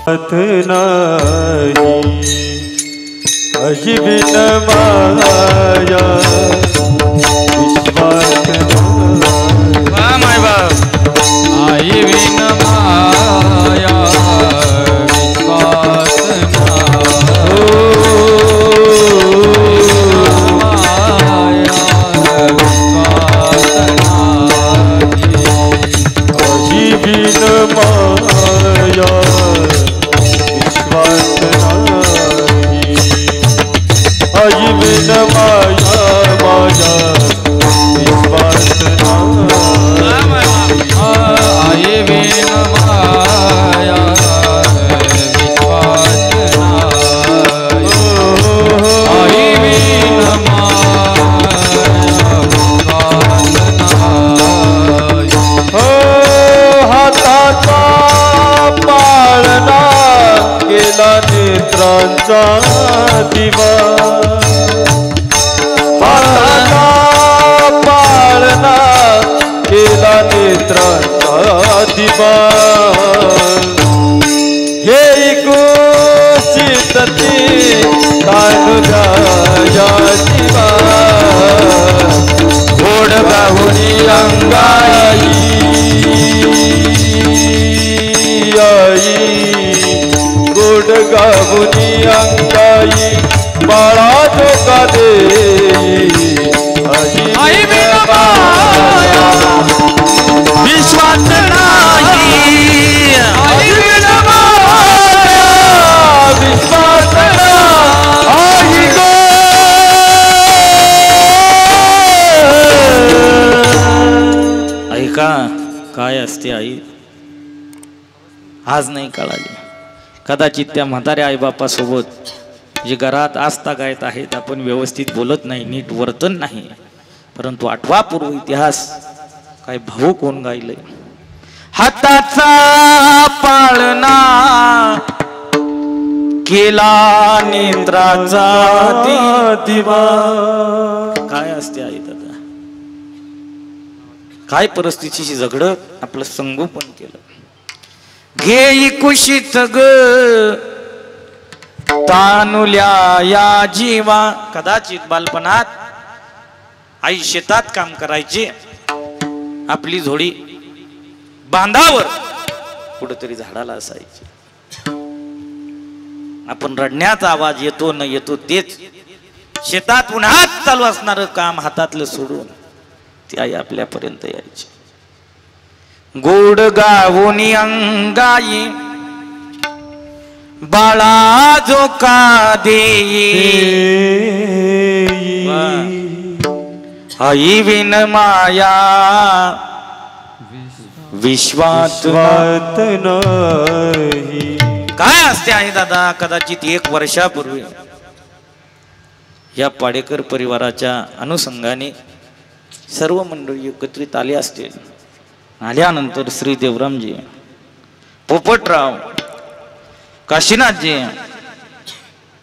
अहि बिन माया विश्वास माय बाप आई बिन माया विश्वास अहि बिन माया विश्वास अहि बिन माया माया विश्वास आई बिन माया विश्वास आई बिन हाताचा पाळणा केला नेत्रांचा दिवा हाताचा पाळणा केला नेत्रांचा दिवा हे गोचितती तानुजाया शिवा गोड गाहुनी अंगाई आई गोड गाहुनी अंगाई बाळा धोका दे आई बिन माया विश्वास नाही आई बिन माया विश्वास आई गो ऐका काय असते आई आज नाही कळाली. कदाचित त्या म्हाताऱ्या आईबापासोबत जे घरात आस्था गायत आहेत आपण व्यवस्थित बोलत नाही, नीट वर्तन नाही. परंतु आठवा पूर्व इतिहास काय भाऊ कोण गायलंय. हाताचा पाळणा केला नेत्राचा दिवा. काय असते आई दादा, काय परिस्थितीशी झगडत आपलं संगोपन केलं. घे कुशीत ग तानुल्या या जीवा. कदाचित बालपणात आई शेतात काम करायची, आपली झोडी बांधावर कुठेतरी झाडाला असायची. आपण रडण्याचा आवाज येतो न येतो तेच शेतात उन्हात चालू असणारं काम हातातलं सोडून ती आई आपल्यापर्यंत यायची. गोड गावोनी अंगाई बाळा जो का देई आई विन माया विश्वास नाही. काय असते आहे दादा. कदाचित 1 वर्षापूर्वी या पाडेकर परिवाराच्या अनुषंगाने सर्व मंडळी एकत्रित आले असतील. आल्यानंतर श्री देवरामजी, पोपटराव, काशीनाथजी,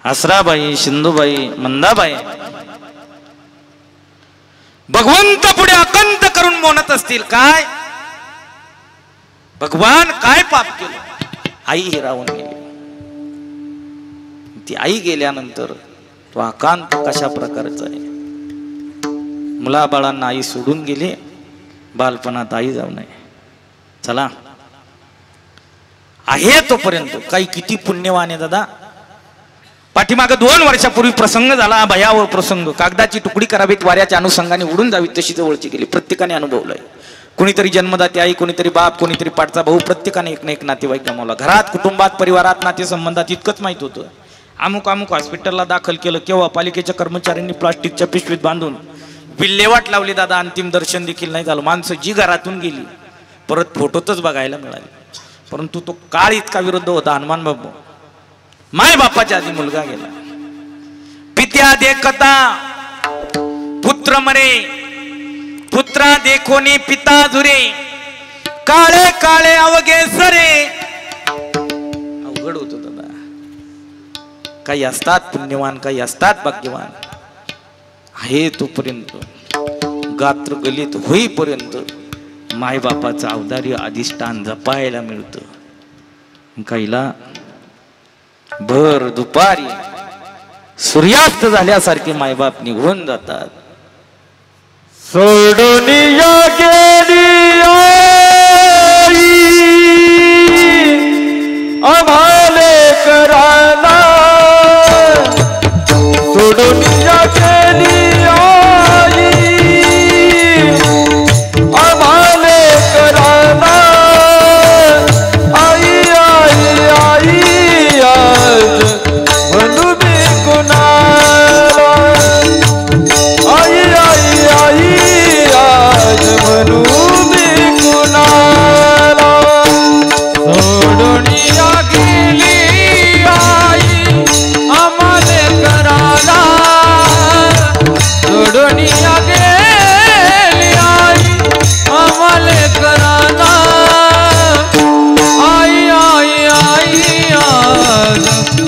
आसराबाई, सिंधुबाई, मंदाबाई भगवंत पुढे अकंत करून म्हणत असतील, काय भगवान काय पाप केलं. आई हे राहून गेली. ती आई गेल्यानंतर तो अकांत कशा प्रकारचा आहे. मुलाबाळांना आई सोडून गेली, बालपणात आई जाऊ नये. चला आहे तोपर्यंत काही किती पुण्यवान आहे दादा. पाठीमागे 2 वर्षापूर्वी प्रसंग झाला, भयावह प्रसंग. कागदाची तुकडी करावीत वाऱ्याच्या अनुषंगाने उडून जावी तशी जवळची गेली. प्रत्येकाने अनुभवलंय. कोणीतरी जन्मदाती आई, कोणीतरी बाप, कोणीतरी पाठचा भाऊ. प्रत्येकाने एक ना एक नातेवाईक गमावला. घरात, कुटुंबात, परिवारात, नातेसंबंधात इतकंच माहित होतं. अमुक अमुक हॉस्पिटलला दाखल केलं. केव्हा पालिकेच्या कर्मचाऱ्यांनी प्लास्टिकच्या पिशवीत बांधून विल्हेवाट लावली दादा. अंतिम दर्शन देखील नाही झालं. माणसं जी घरातून गेली परत फोटोतच बघायला मिळाली. परंतु तो काळ इतका विरुद्ध होता. हनुमान बाबू माय बापाच्या आधी मुलगा गेला. पित्या देखता पुत्र मरे, पुत्रा देखोनी पिता झुरे, काळे काळे अवघे सरे. अवघड होत दादा. काही असतात पुण्यवान, काही असतात भाग्यवान. आहे तोपर्यंत, गात्र गलित होईपर्यंत मायबापाचं अवदार्य अधिष्ठान जपायला मिळतं. काहीला भर दुपारी सूर्यास्त झाल्यासारखे मायबाप निघून जातात. सोडून या गेली आई आम्हाले कराना, सोडून या गेली आई आम्हाले कराना. आई आई आई आज म्हणू मी कुणाला, आई आई आई आज म्हणू मी कुणाला. सोडून या गेली आई आम्हाले कराला, सोडून या गेली आई आम्हाले कराला. आई आई आई आज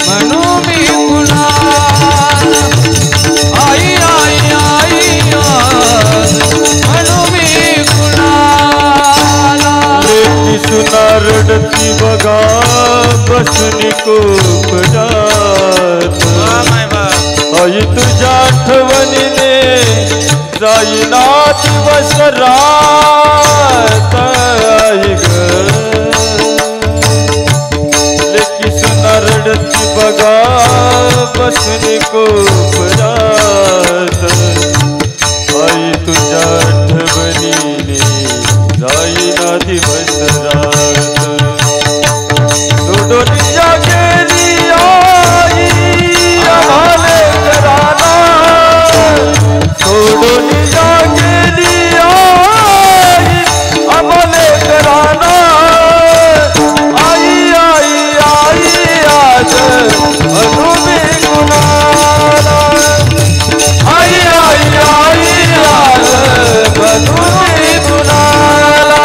म्हणू मी कुणाला, आई आई आई आज म्हणू मी कुणाला. लेकी सुना रडती बघा बसून कोपऱ्यात, आई तुझ्या आठवणीने जाईना दिवस रात. आई ग लेकी सुना रडती बघा बसून कोपऱ्यात, आई तुझ्या आठवणीने जाईना दिवस रात. सोडून या गेली आई आम्हाले कराना, सोडून या गेली आई आम्हाले कराना. आई आई आई आज म्हणू मी कुणाला, आई आई आई आज म्हणू मी कुणाला.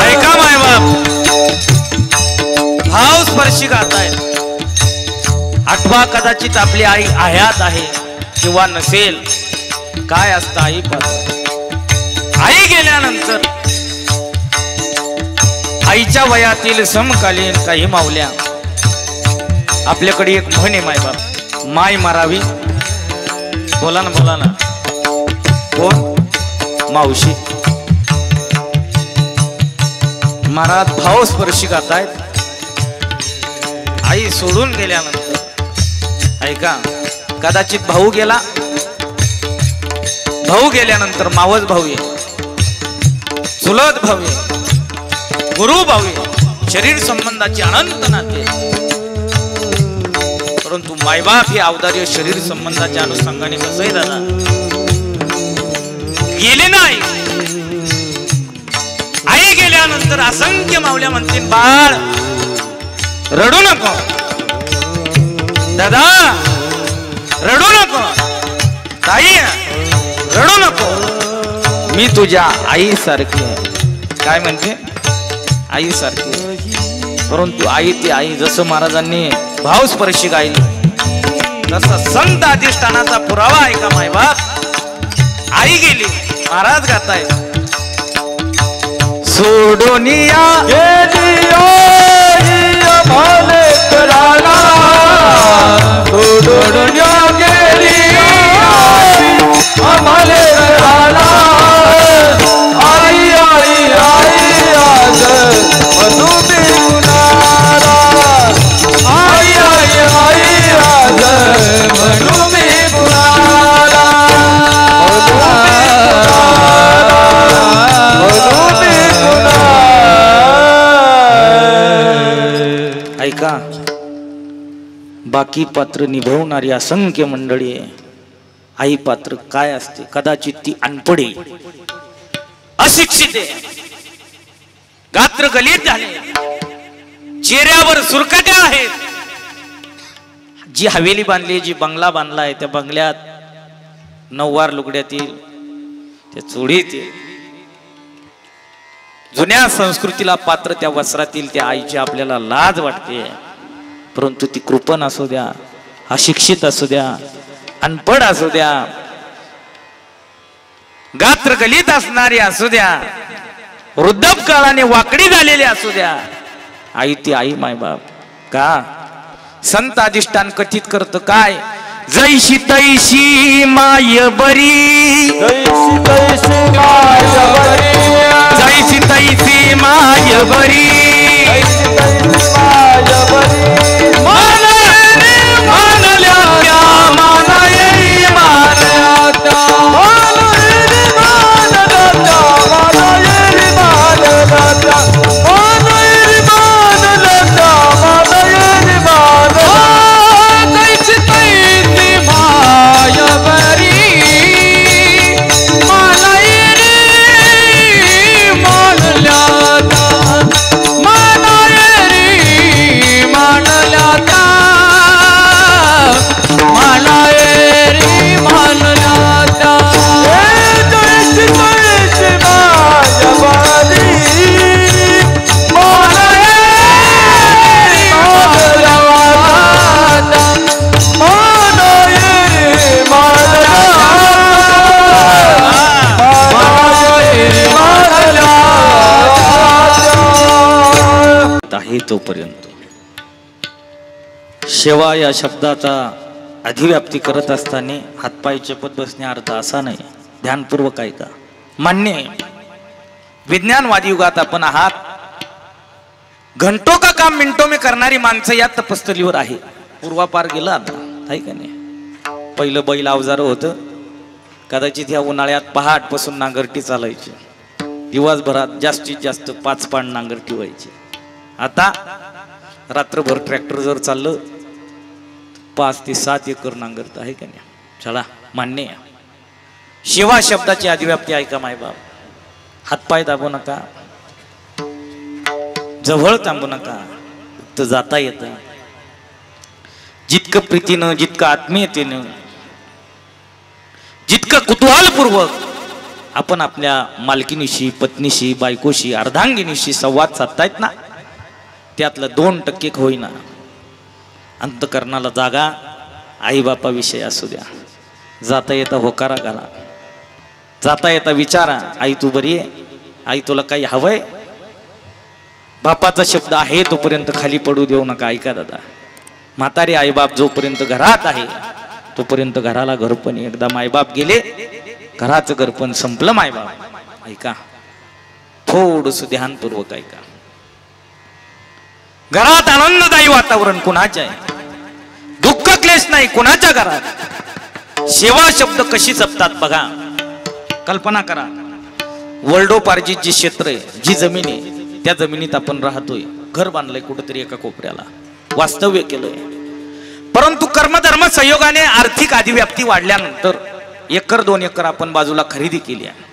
ऐका मायबाप, भाव स्पर्शी गाताय. आठवा कदाचित आपली आई आयात आहे किंवा नसेल. काय असतं आई पात्र. आई गेल्यानंतर आईच्या वयातील समकालीन काही मावल्या, आपल्याकडे एक म्हण आहे मायबाप, माय मारावी. बोला ना बोला ना. कोण? मावशी. महाराज भावस्पर्शी गातायत. आई सोडून गेल्यानंतर ऐका, कदाचित भाऊ गेला, भाऊ गेल्यानंतर मावस भाऊ ये, चुलत भाऊ ये, गुरु भाऊ ये, शरीर संबंधाचे अनंत नाते. परंतु मायबाप हे अवदार्य शरीर संबंधाच्या अनुषंगाने कसं आहे दादा, गेले नाही. आई गेल्यानंतर असंख्य मावल्या म्हणतील, बाळ रडू नको, दादा रडू नको, ताई रडू नको, मी तुझ्या आई सारखी आहे. काय म्हणते? आई सारखी. परंतु आई ती आई, जसं महाराजांनी भावस्पर्शी गायली तसा संत अधिष्ठानाचा पुरावा आहे का मायबाप. आई गेली, महाराज गाताय. सोडून या गेली आई आम्हाले कराना, सोडून या गेली आई आम्हाले कराना. आई आई आई आज म्हणू मी कुणाला, आई आई आई आज म्हणू मी कुणाला, म्हणू मी कुणाला. ऐका, बाकी पात्र निभवणारी असंख्य मंडळी आहे. आई पात्र काय असते? कदाचित ती अनपडे, अशिक्षित आहे, गात्र गलित झाले, चेहऱ्यावर सुरकट्या आहेत. जी हवेली बांधली, जी बंगला बांधलाय, त्या बंगल्यात नऊवार लुगड्यातील, त्या चोळीतील, जुन्या संस्कृतीला पात्र त्या वस्त्रातील त्या आईची आपल्याला लाज वाटते. परंतु ती कृपण असू द्या, अशिक्षित असू द्या, अनपढ असू द्या, गात्र गलित असणारी असू द्या, वृद्धप काळाने वाकडी झालेली असू द्या, आई ती आई मायबाप. का संत अधिष्ठान कथित करत काय जैशी तैशी माय बरी जैसी तैसी माय बरी जैसी तैसी माय बरी जैसी तैसी माय बरी मानल्या त्या मानये मानल्या त्या आहे तोपर्यंत सेवा या शब्दाचा अधिव्याप्ती करत असताना हातपाय चपत बसणे अर्थ असा नाही, ध्यानपूर्वक ऐका. मान्य आहे, विज्ञानवादी युगात आपण आहात. घंटो का काम मिनिटो में करणारी माणसं या तपस्थलीवर आहे. पूर्वापार गेलं आता आहे का नाही. पहिलं बैल अवजार होतं, कदाचित या उन्हाळ्यात पहाटपासून नांगरटी चालायची, दिवसभरात जास्तीत जास्त 5 पान नांगरटी व्हायची. आता रात्रभर ट्रॅक्टर जर चाललं 5 ते 7 एकर नांगरत आहे का नाही. चला मान्य आहे. सेवा शब्दाची अधिव्याप्ती ऐका मायबाप. हातपाय दाबू नका, जवळ थांबू नका, फक्त जाता येतं. जितकं प्रीतीनं, जितकं आत्मीयतेनं, जितकं कुतूहलपूर्वक आपण आपल्या मालकीनीशी, पत्नीशी, बायकोशी, अर्धांगिनीशी संवाद साधतायत ना, त्यातलं 2% होईना अंतकरणाला जागा आई बापा विषय असू द्या. जाता येता होकारा घाला, जाता येता विचारा, आई तू बरी आहे, आई तुला काही हवंय. बापाचा शब्द आहे तोपर्यंत खाली पडू देऊ नका. ऐका दादा, म्हातारे आईबाप जोपर्यंत घरात आहे तोपर्यंत घराला घरपण. एकदा मायबाप गेले, घराचं घरपण संपलं मायबाप. ऐका, थोडस ध्यानपूर्वक ऐका. घरात आनंददायी वातावरण कुणाचे आहे, दुःख क्लेश नाही कुणाच्या घरात. सेवा शब्द कशी जपतात बघा, कल्पना करा. वर्ल्डोपार्जित जी क्षेत्र आहे, जी जमीन आहे, त्या जमिनीत आपण राहतोय, घर बांधलंय कुठेतरी एका कोपऱ्याला, वास्तव्य केलंय. परंतु कर्मधर्म संयोगाने आर्थिक अधिव्याप्ती वाढल्यानंतर 1-2 एकर आपण बाजूला खरेदी केली आहे.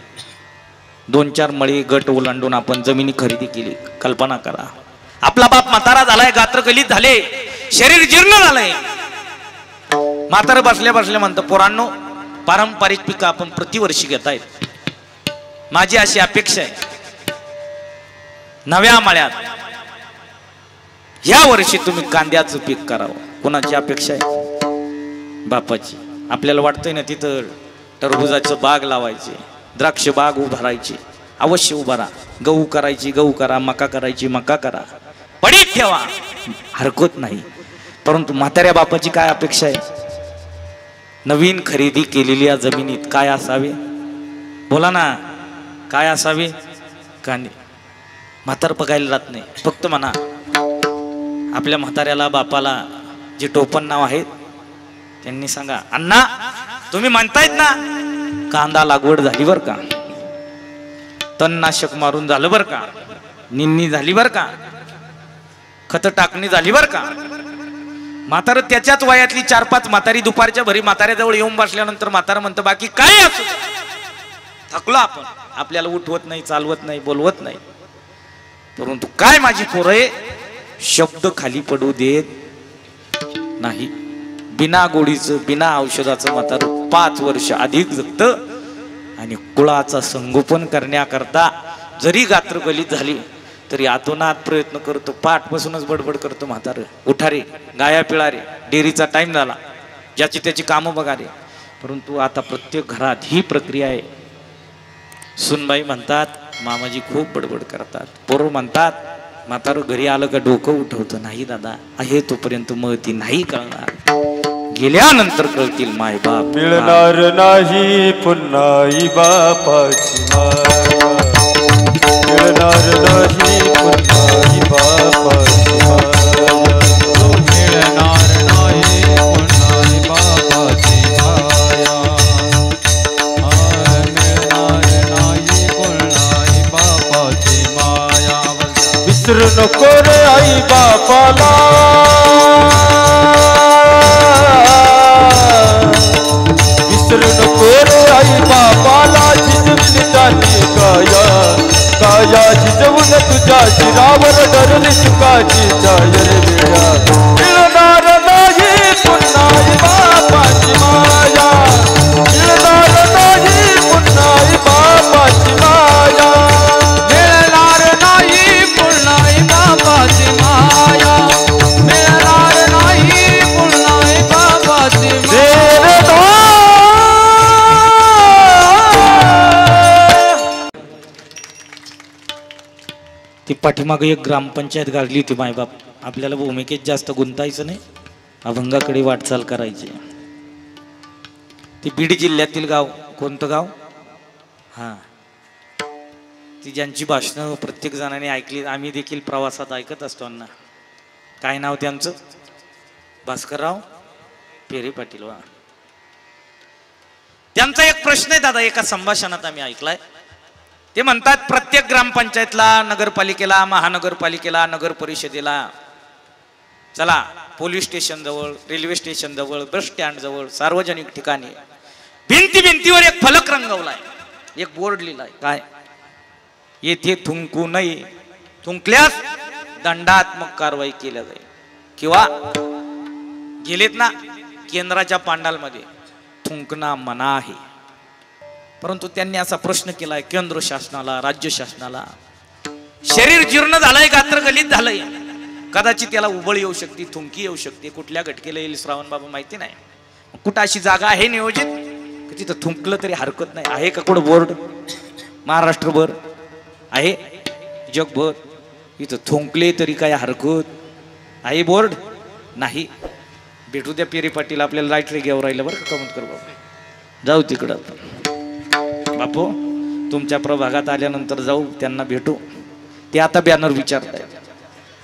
2-4 मळे गट ओलांडून आपण जमिनी खरेदी केली. कल्पना करा, आपला बाप म्हातारा झालाय, गात्र गलित झाले, शरीर जीर्ण झालंय. म्हातारा बसल्या बसल्या म्हणतं, पोरांनो पारंपरिक पिकं आपण प्रतिवर्षी घेतायत. माझी अशी अपेक्षा आहे, नव्या मळ्यात या वर्षी तुम्ही कांद्याचं पीक करावं. कोणाची अपेक्षा आहे? बापाची. आपल्याला वाटतंय ना तिथं टरबुजाचं बाग लावायचे, द्राक्ष बाग उभारायची, अवश्य उभा राहा. गहू करायची गहू करा, मका करायची मका करा, पडीत ठेवा, हरकत नाही. परंतु म्हाताऱ्या बापाची काय अपेक्षा आहे? नवीन खरेदी केलेली या जमिनीत काय असावे? बोला ना, काय असावे? कांदे. म्हातार बघायला जात नाही, फक्त म्हणा आपल्या म्हाताऱ्याला बापाला जे टोपण नाव आहे त्यांनी सांगा, अण्णा तुम्ही म्हणतायत ना कांदा लागवड झाली बर का, तणनाशक मारून झालं बर का, निन्नी झाली बर का, खत टाकणी झाली बर का. म्हातार त्याच्याच वयातली 4-5 म्हातारी दुपारच्या भरी म्हाताऱ्याजवळ येऊन बसल्यानंतर म्हातारा म्हणतं, बाकी काय असू थकलो आपण, आपल्याला उठवत नाही, चालवत नाही, बोलवत नाही. परंतु काय माझी पोरं शब्द खाली पडू देत नाही. बिना गोडीचं, बिना औषधाचं म्हातार 5 वर्ष अधिक जगत. आणि कुळाचा संगोपन करण्याकरता जरी गात्र गलित झाली तरी आतोनात प्रयत्न करतो. पाठपासूनच बडबड करतो म्हातार, उठा रे, गाया पिळा रे, डेअरीचा टाइम झाला, ज्याची त्याची कामं बघा रे. परंतु आता प्रत्येक घरात ही प्रक्रिया आहे. सुनबाई म्हणतात मामाजी खूप बडबड करतात, पोरं म्हणतात म्हातारं घरी आलं का डोकं उठवतं नाही दादा आहे तोपर्यंत मळती नाही कळणार गेल्यानंतर कळतील माय बाप मिळणार नाही पुन्हा आई बापाची माया मिळणार नाही पुन्हा आई बापाची माया मिळणार नाही पुन्हा आई बापाची माया मिळणार नाही पुन्हा आई बापाची माया विसरू नको रे आई बापाला विसरू नको रे आई बापाला झिजवली त्याची काया काया झिजवून तुझ्या शिरावर धरली सुखाची छाया रे वेळा मिळणार नाही पुन्हा आई बापाची माया मिळणार नाही पुन्हा आई बापाची माया मिळणार नाही पुन्हा आई बापाची माया मिळणार नाही पुन्हा आई बापाची माया ती पाठीमागं एक ग्रामपंचायत गाडली होती मायबाप आपल्याला भूमिकेत जास्त गुंतायचं नाही अभंगाकडे वाटचाल करायची ती बीड जिल्ह्यातील गाव कोणतं गाव हां ती ज्यांची भाषणं प्रत्येक जणाने ऐकली आम्ही देखील प्रवासात ऐकत असतो अण्णा काय नाव त्यांचं भास्करराव पेरे पाटील वा त्यांचा एक प्रश्न आहे दादा एका संभाषणात आम्ही ऐकलाय ते म्हणतात प्रत्येक ग्रामपंचायतला नगरपालिकेला महानगरपालिकेला नगर परिषदेला चला पोलीस स्टेशन जवळ रेल्वे स्टेशन जवळ बस स्टँड जवळ सार्वजनिक ठिकाणी भिंतीवर एक फलक रंगवलाय एक बोर्ड लिहिलाय काय येथे थुंकू नये थुंकल्यास दंडात्मक कारवाई केल्या जाईल किंवा गेलेत ना केंद्राच्या पांडालमध्ये थुंकणं मना आहे परंतु त्यांनी असा प्रश्न केलाय केंद्र शासनाला राज्य शासनाला शरीर जीर्ण झालंय गात्र गलित झालंय कदाचित त्याला उबळ येऊ शकते थुंकी येऊ शकते कुठल्या घटकेला येईल श्रावण बाबा माहिती नाही कुठं अशी जागा आहे नियोजित की तिथं थुंकलं तरी हरकत नाही आहे का कुठं बोर्ड महाराष्ट्रभर आहे जगभर इथं थुंकले तरी काय हरकत आहे बोर्ड नाही भेटू द्या पेरे पाटील आपल्याला राईट रेग्यावर राहिलं बरं का कमेंट कर बाबा जाऊ तिकडं बापू तुमच्या प्रभागात आल्यानंतर जाऊ त्यांना भेटू ते आता बॅनर विचारताय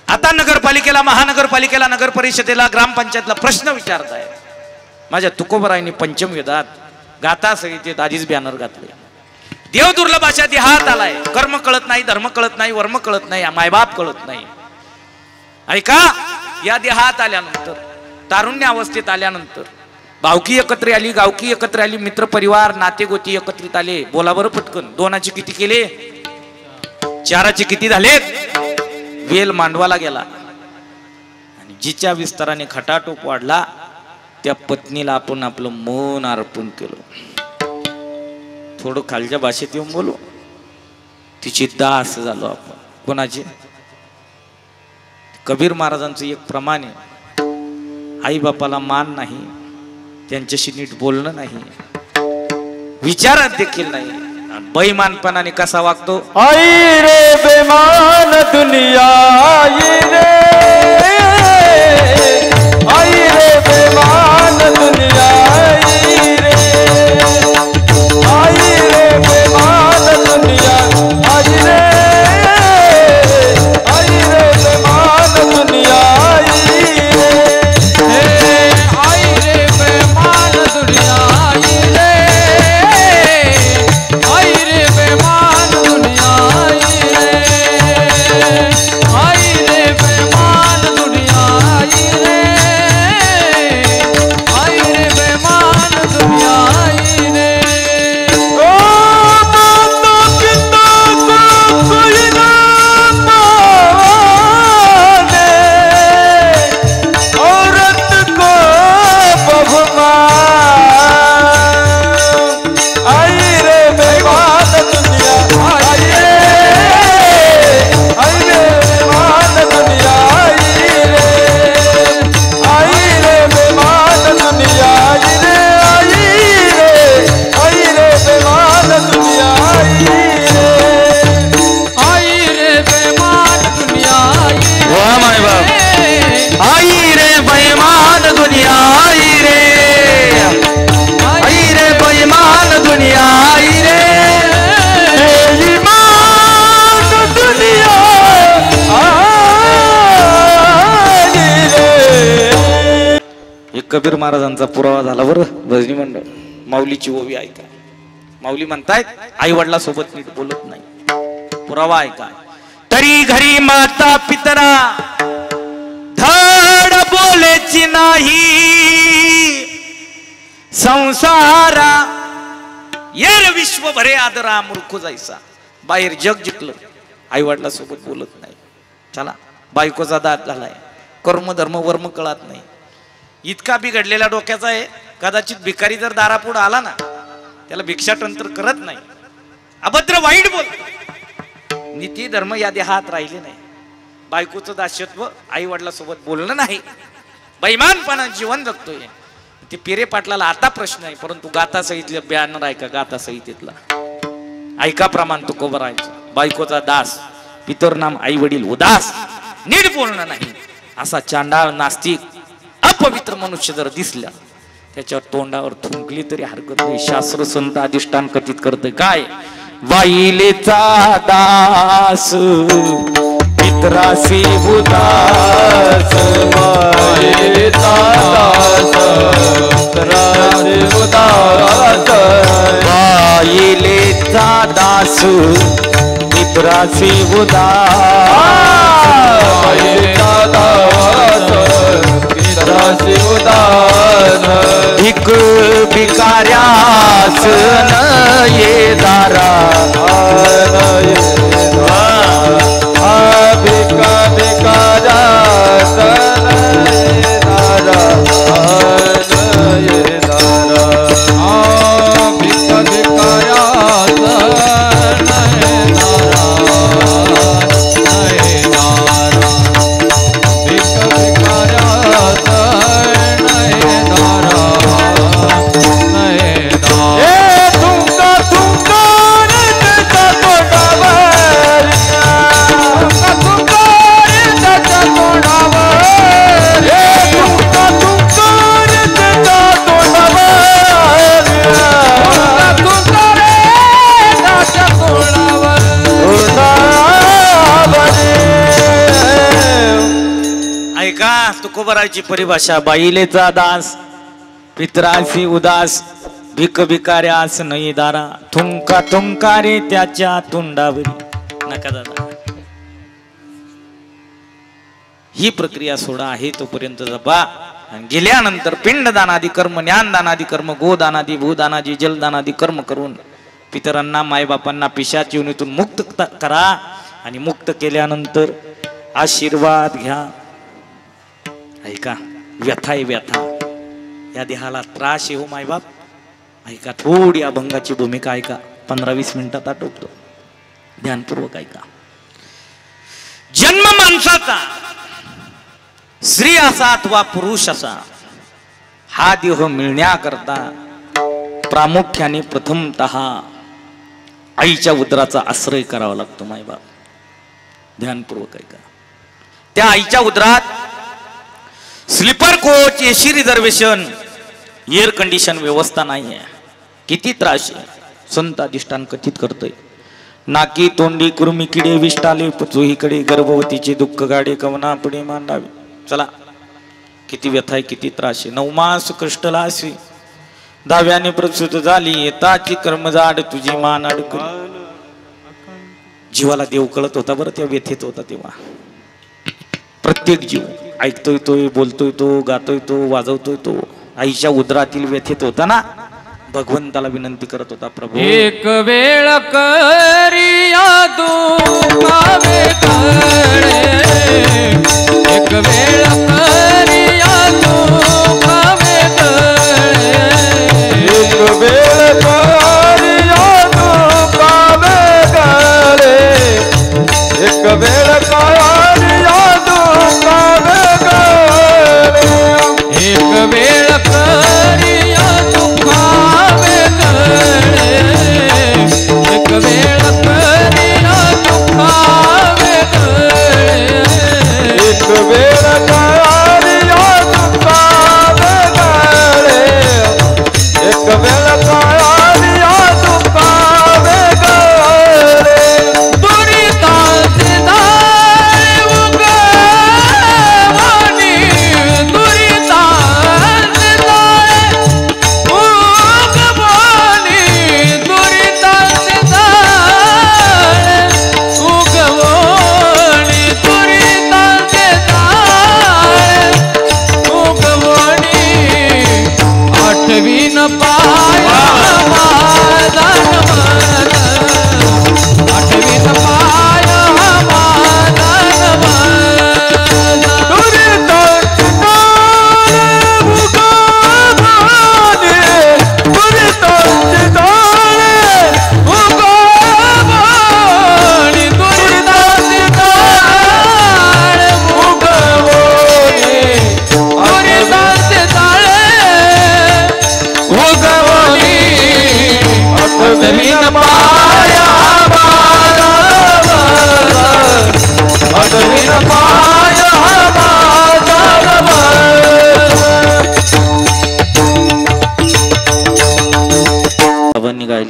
आता नगरपालिकेला महानगरपालिकेला नगर परिषदेला ग्रामपंचायतला प्रश्न विचारताय माझ्या तुकोबरायांनी पंचम वेदात गाथा संहितेत आधीच बॅनर घातले देव दुर्लभ अशा देहात आलाय कर्म कळत नाही धर्म कळत नाही वर्म कळत नाही मायबाप कळत नाही ऐका या देहात आल्यानंतर तारुण्य अवस्थेत आल्यानंतर भावकी एकत्र आली गावकी एकत्र आली मित्र परिवार नाते गोती एकत्रित आले बोला बरं पटकन दोनाचे किती केले चाराचे किती झालेत वेल मांडवाला गेला आणि जिच्या विस्ताराने खटाटोप वाढला त्या पत्नीला आपण आपलं मन अर्पण केलं थोडं खालच्या भाषेत येऊन बोलू तिची दास झालो आपण कोणाचे कबीर महाराजांचं एक प्रमाण आहे आई बापाला मान नाही त्यांच्याशी नीट बोलणं नाही विचारात देखील नाही बेईमानपणाने कसा वागतो आई रे बेमान दुनिया आई रे बेमान दुनिया आई रे बेमान दुनिया आई रे बेमान दुनिया बेमान दुनिया कबीर महाराजांचा पुरावा झाला बरं भजनी मंडळ. माऊलीची ओवी ऐका. माऊली म्हणतायत आई वडिला सोबत नीट बोलत नाही. पुरावा ऐका. तरी घरी माता पितरा धड बोलेची नाही. संसारा येर विश्व भरे आदरा मूर्ख जायचा. बाहेर जग जिंकलं, आई वडिला सोबत बोलत नाही. चला बायकोचा दात झालाय, कर्म धर्म वर्म कळत नाही. इतका बिघडलेला डोक्याचा आहे. कदाचित भिकारी जर दारापुढे आला ना त्याला भिक्षाटन तर करत नाही. अभद्र वाईट बोलतो. नीती धर्म या देहात राहिले नाही. बायकोचं दास्यत्व आई वडिला सोबत बोलणं नाही. बैमानपणा जीवन जगतोय. ते पेरे पाटलाला आता प्रश्न आहे, परंतु गाथा सहितले बॅनर ऐका. गाथा सहितेतला ऐका प्रमाण तो कोबरायचं. बायकोचा दास, पितर नाम आई वडील उदास, नीट बोलणं नाही. असा चांडाळ नास्तिक अपवित्र मनुष्य जर दिसला त्याच्यावर तोंडावर थुंकली तरी हरकत नाही. शास्त्र संत अधिष्ठान कथित करते काय? बाईलेचा दास पितरासी उदास. बाईलेचा दास पितरासी उदास. बाईलेचा दास पितरासी उदास. बाईलेचा दास पितरासी उदास. भिक भिकाऱ्यास न ये दारा. भिका भिकाऱ्यास न ये दारा. ये दारा. भिका भिकाऱ्यास न ये दारा. भिका भिकाऱ्यास तुकोबराची परिभाषा. बाईलेचा दास पितरासी उदास. भिक भिकाऱ्यास नाही दारा. थुंका थुंकारे त्याच्या तोंडावरी. नका दादा, ही प्रक्रिया सोडा. आहे तोपर्यंत जपा. गेल्यानंतर पिंडदानादी कर्म, ज्ञानदानादी कर्म, गोदानादी भूदानादी जलदानादी कर्म करून पितरांना मायबापांना पिशाच योनीतून मुक्त करा. आणि मुक्त केल्यानंतर आशीर्वाद घ्या. ऐका, व्यथा आहे व्यथा. या देहाला त्रास आहे हो मायबाप. ऐका, थोडी अभंगाची भूमिका ऐका. 15-20 मिनिटात आटोपतो. ध्यानपूर्वक ऐका. जन्म माणसाचा स्त्री असा अथवा पुरुष असा हा देह मिळण्याकरता प्रामुख्याने प्रथमतः आईच्या उदराचा आश्रय करावा लागतो मायबाप. ध्यानपूर्वक ऐका. त्या आईच्या उदरात sleeper coach, AC reservation, air condition व्यवस्था नाही आहे. किती त्रास आहे. संत अधिष्ठान कथित करतोय. नाकी तोंडी कुर्मी किडे विष्टाले चोहीकडे गर्भवतीचे दुःख गाडे कवना पुढे मांडावे. चला, किती व्यथा आहे, किती त्रास आहे. 9 मास कष्टला असे 10व्याने प्रसूत झाली. येताची कर्मजाड तुझी मान अडकली. जीवाला देव कळत होता बरं, त्या व्यथेत होता तेव्हा. प्रत्येक जीव ऐकतोय तो, बोलतोय तो, गातोय तो, वाजवतोय तो. आईच्या उदरातील व्यथेत होता ना. भगवंताला विनंती करत होता, प्रभू एक वेळ करिया दुखावे कळे. एक वेळ करिया दुखावे कळे. एक वेळ करिया दुखावे कळे. एक वेळ करिया दुखावे कळे. एक वेळ करिया दुखावे कळे. एक वेळ करिया दुखावे कळे. एक वेळ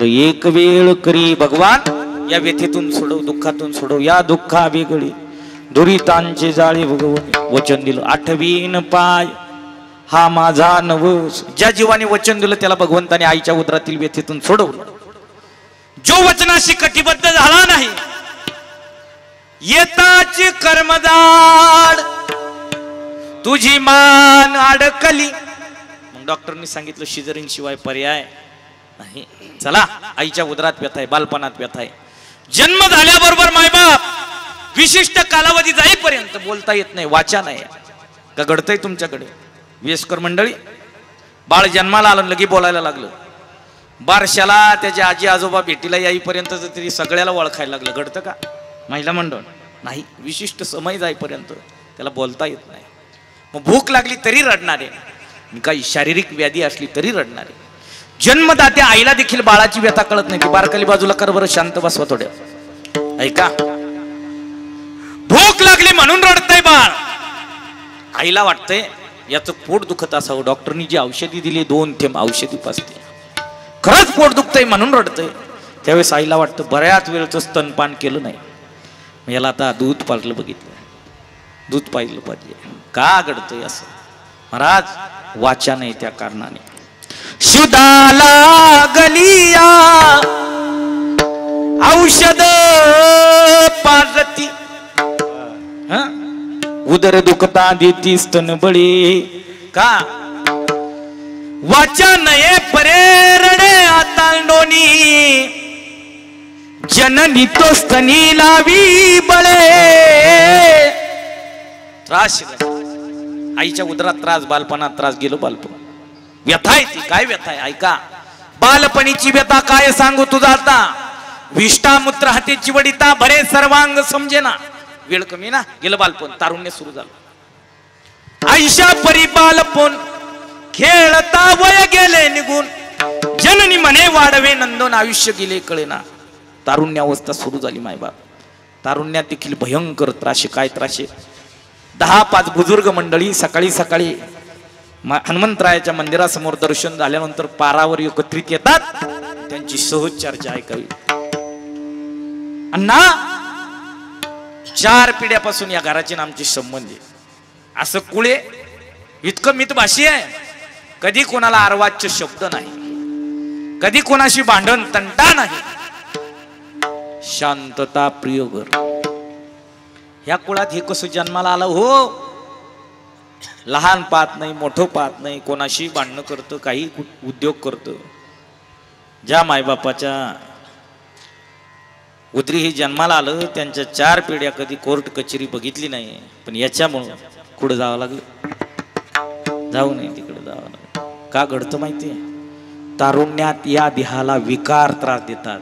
झालं. एक वेळ करी भगवान या व्यथेतून सोडव, दुःखातून सोडव, या दुःखा वेगळी दुरितांचे जाळे भगवून वचन दिलं. आठवीन पाय हा माझा नवस. ज्या जीवाने वचन दिलं त्याला भगवंताने आईच्या उदरातील व्यथेतून सोडवलं. जो वचनाशी कटिबद्ध झाला नाही, येताची कर्मदाड तुझी मान अडकली. मग डॉक्टरनी सांगितलं शिजरिंग शिवाय पर्याय नाही. चला, आईच्या उदरात व्यथा आहे, बालपणात व्यथा आहे. जन्म झाल्याबरोबर मायबाप विशिष्ट कालावधी जाईपर्यंत बोलता येत नाही, वाचा नाही. का घडतंय तुमच्याकडे वयस्कर मंडळी? बाळ जन्माला आलं लगी बोलायला लागलं. बारशाला त्याच्या आजी आजोबा भेटीला येईपर्यंत तरी सगळ्याला ओळखायला लागलं. घडतं का महिला मंडळ? नाही. विशिष्ट समय जाईपर्यंत त्याला बोलता येत नाही. मग भूक लागली तरी रडणारे, काही शारीरिक व्याधी असली तरी रडणारे. जन्मदात्या आईला देखील बाळाची व्यथा कळत नाही. ती बारकाली बाजूला कर बरं, शांत बसवा थोड्या. ऐका, भूक लागली म्हणून रडतंय बाळ. आईला वाटतंय याचं पोट दुखत असावं. डॉक्टरनी जी औषधी दिली 2 थेंब औषधी पाजते, खरंच पोट दुखतंय म्हणून रडतंय. त्यावेळेस आईला वाटतं बऱ्याच वेळचं स्तनपान केलं नाही, याला आता दूध पाजलं, बघितलं दूध पाजलं पाहिजे. का घडतंय असं? महाराज वाचा नाही त्या कारणाने. शुदाला गलिया औषध पाजती, उदर दुखता देती स्तन बळी. का वाचा नये परेरणे आतांडोनी जननी तो स्तनी लावी बळे. त्रास आईच्या उदरात त्रास, बालपणात त्रास, गेलो बालपण. व्यथा आहे ती. काय व्यथा आहे? ऐका, बालपणीची व्यथा काय सांगू तुझा आता. विष्टा मूत्र हातेची वडिता भरे सर्वांग समजेना. वेळ कमी ना, गेलं बालपण, तारुण्य सुरू झालं. आईशा परी बालपण खेळता वय गेले निघून, जननी म्हणे वाढवे नंदन आयुष्य गेले कळेना. तारुण्य अवस्था सुरू झाली मायबाप. तारुण्यात देखील भयंकर त्राशे. काय त्राशे? 10-5 बुजुर्ग मंडळी सकाळी सकाळी हनुमंतरायाच्या मंदिरासमोर दर्शन झाल्यानंतर पारावर एकत्रित येतात. त्यांची सहज चर्चा ऐकावी. अण्णा, 4 पिढ्यापासून या घराचे आमचे संबंध आहे. असं कुळे इतकं मितभाषी आहे. कधी कोणाला अर्वाच्य शब्द नाही, कधी कोणाशी भांडण तंटा नाही. शांतता प्रिय घर. ह्या कुळात हे कसं जन्माला आलं हो? लहान पाहत नाही, मोठं पाहत नाही, कोणाशी भांडणं करतं, काही उद्योग करतं. ज्या मायबापाच्या उदरी हे जन्माला आलं त्यांच्या 4 पिढ्या कधी कोर्ट कचेरी बघितली नाही. पण याच्यामुळं कुठं जावं लागलं? जाऊ नये, तिकडे जावं लागलं. का घडतं माहितीये? तारुण्यात या देहाला विकार त्रास देतात.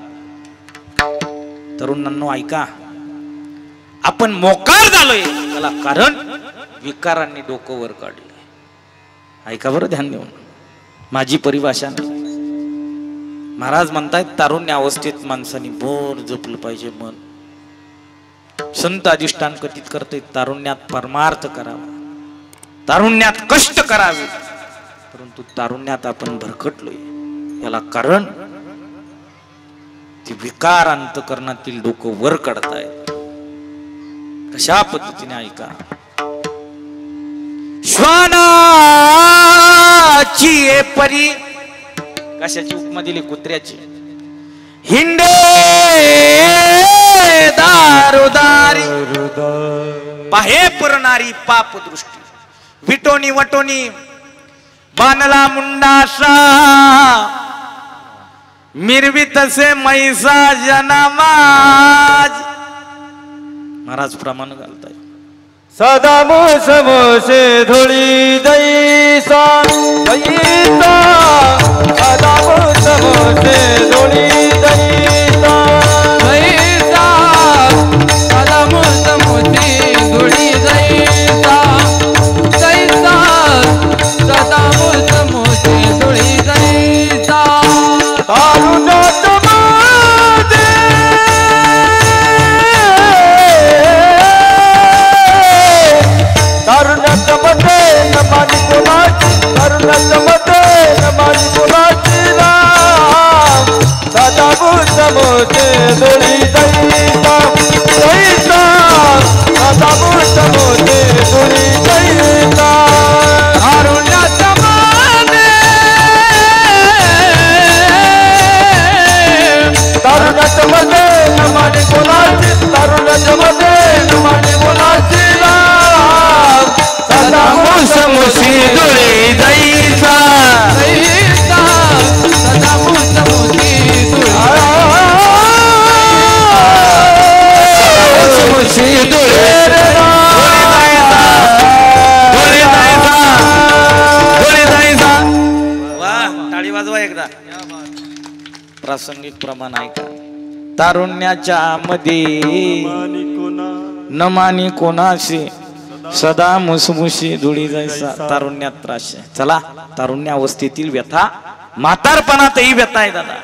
तरुणांनो ऐका, आपण मोकार झालोय त्याला कारण विकारांनी डोकं वर काढले. ऐका बरं ध्यान देऊन, माझी परिभाषा नाही. महाराज म्हणतायत तारुण्य अवस्थेत माणसाने बोर जपलं पाहिजे मन. संत अधिष्ठान कथित करते तारुण्यात परमार्थ करावा, तारुण्यात कष्ट करावे. परंतु तारुण्यात आपण भरकटलोय याला कारण ती विकार अंतकरणातील डोकं वर काढतायत. कशा पद्धतीने? ऐका, श्वानाची परी. कशाची उपमा दिली? कुत्र्याची. हिंडे दारोदारी पाहे पुरणारी पाप दृष्टी. विटोनी वटोनी बानला मुंडासा मिरवित से मैसा जनामाज. महाराज प्रमाण घालताय. सदा मोस मोसे धुळी दैसा दैसा, सदा मोस मोसे धुळी दैसा दैसा, सदा मोस मोसे धुळी दैसा, दैसा, सदा मोस मोसे धुळी दैसा. तारुण्यात माझे तारुण्यात मध्ये न माझी कोणाची, तारुण्यात मध्ये न माझी कोणाची राम. प्रासंगिक प्रमाण आहे का? तारुण्याच्या मध्ये न मानी कोणाशी सदा मुसमुशी धुळी जायचा तारुण्यात त्रास. चला, तारुण्य अवस्थेतील व्यथा म्हातारपणातही व्यथा आहे दादा.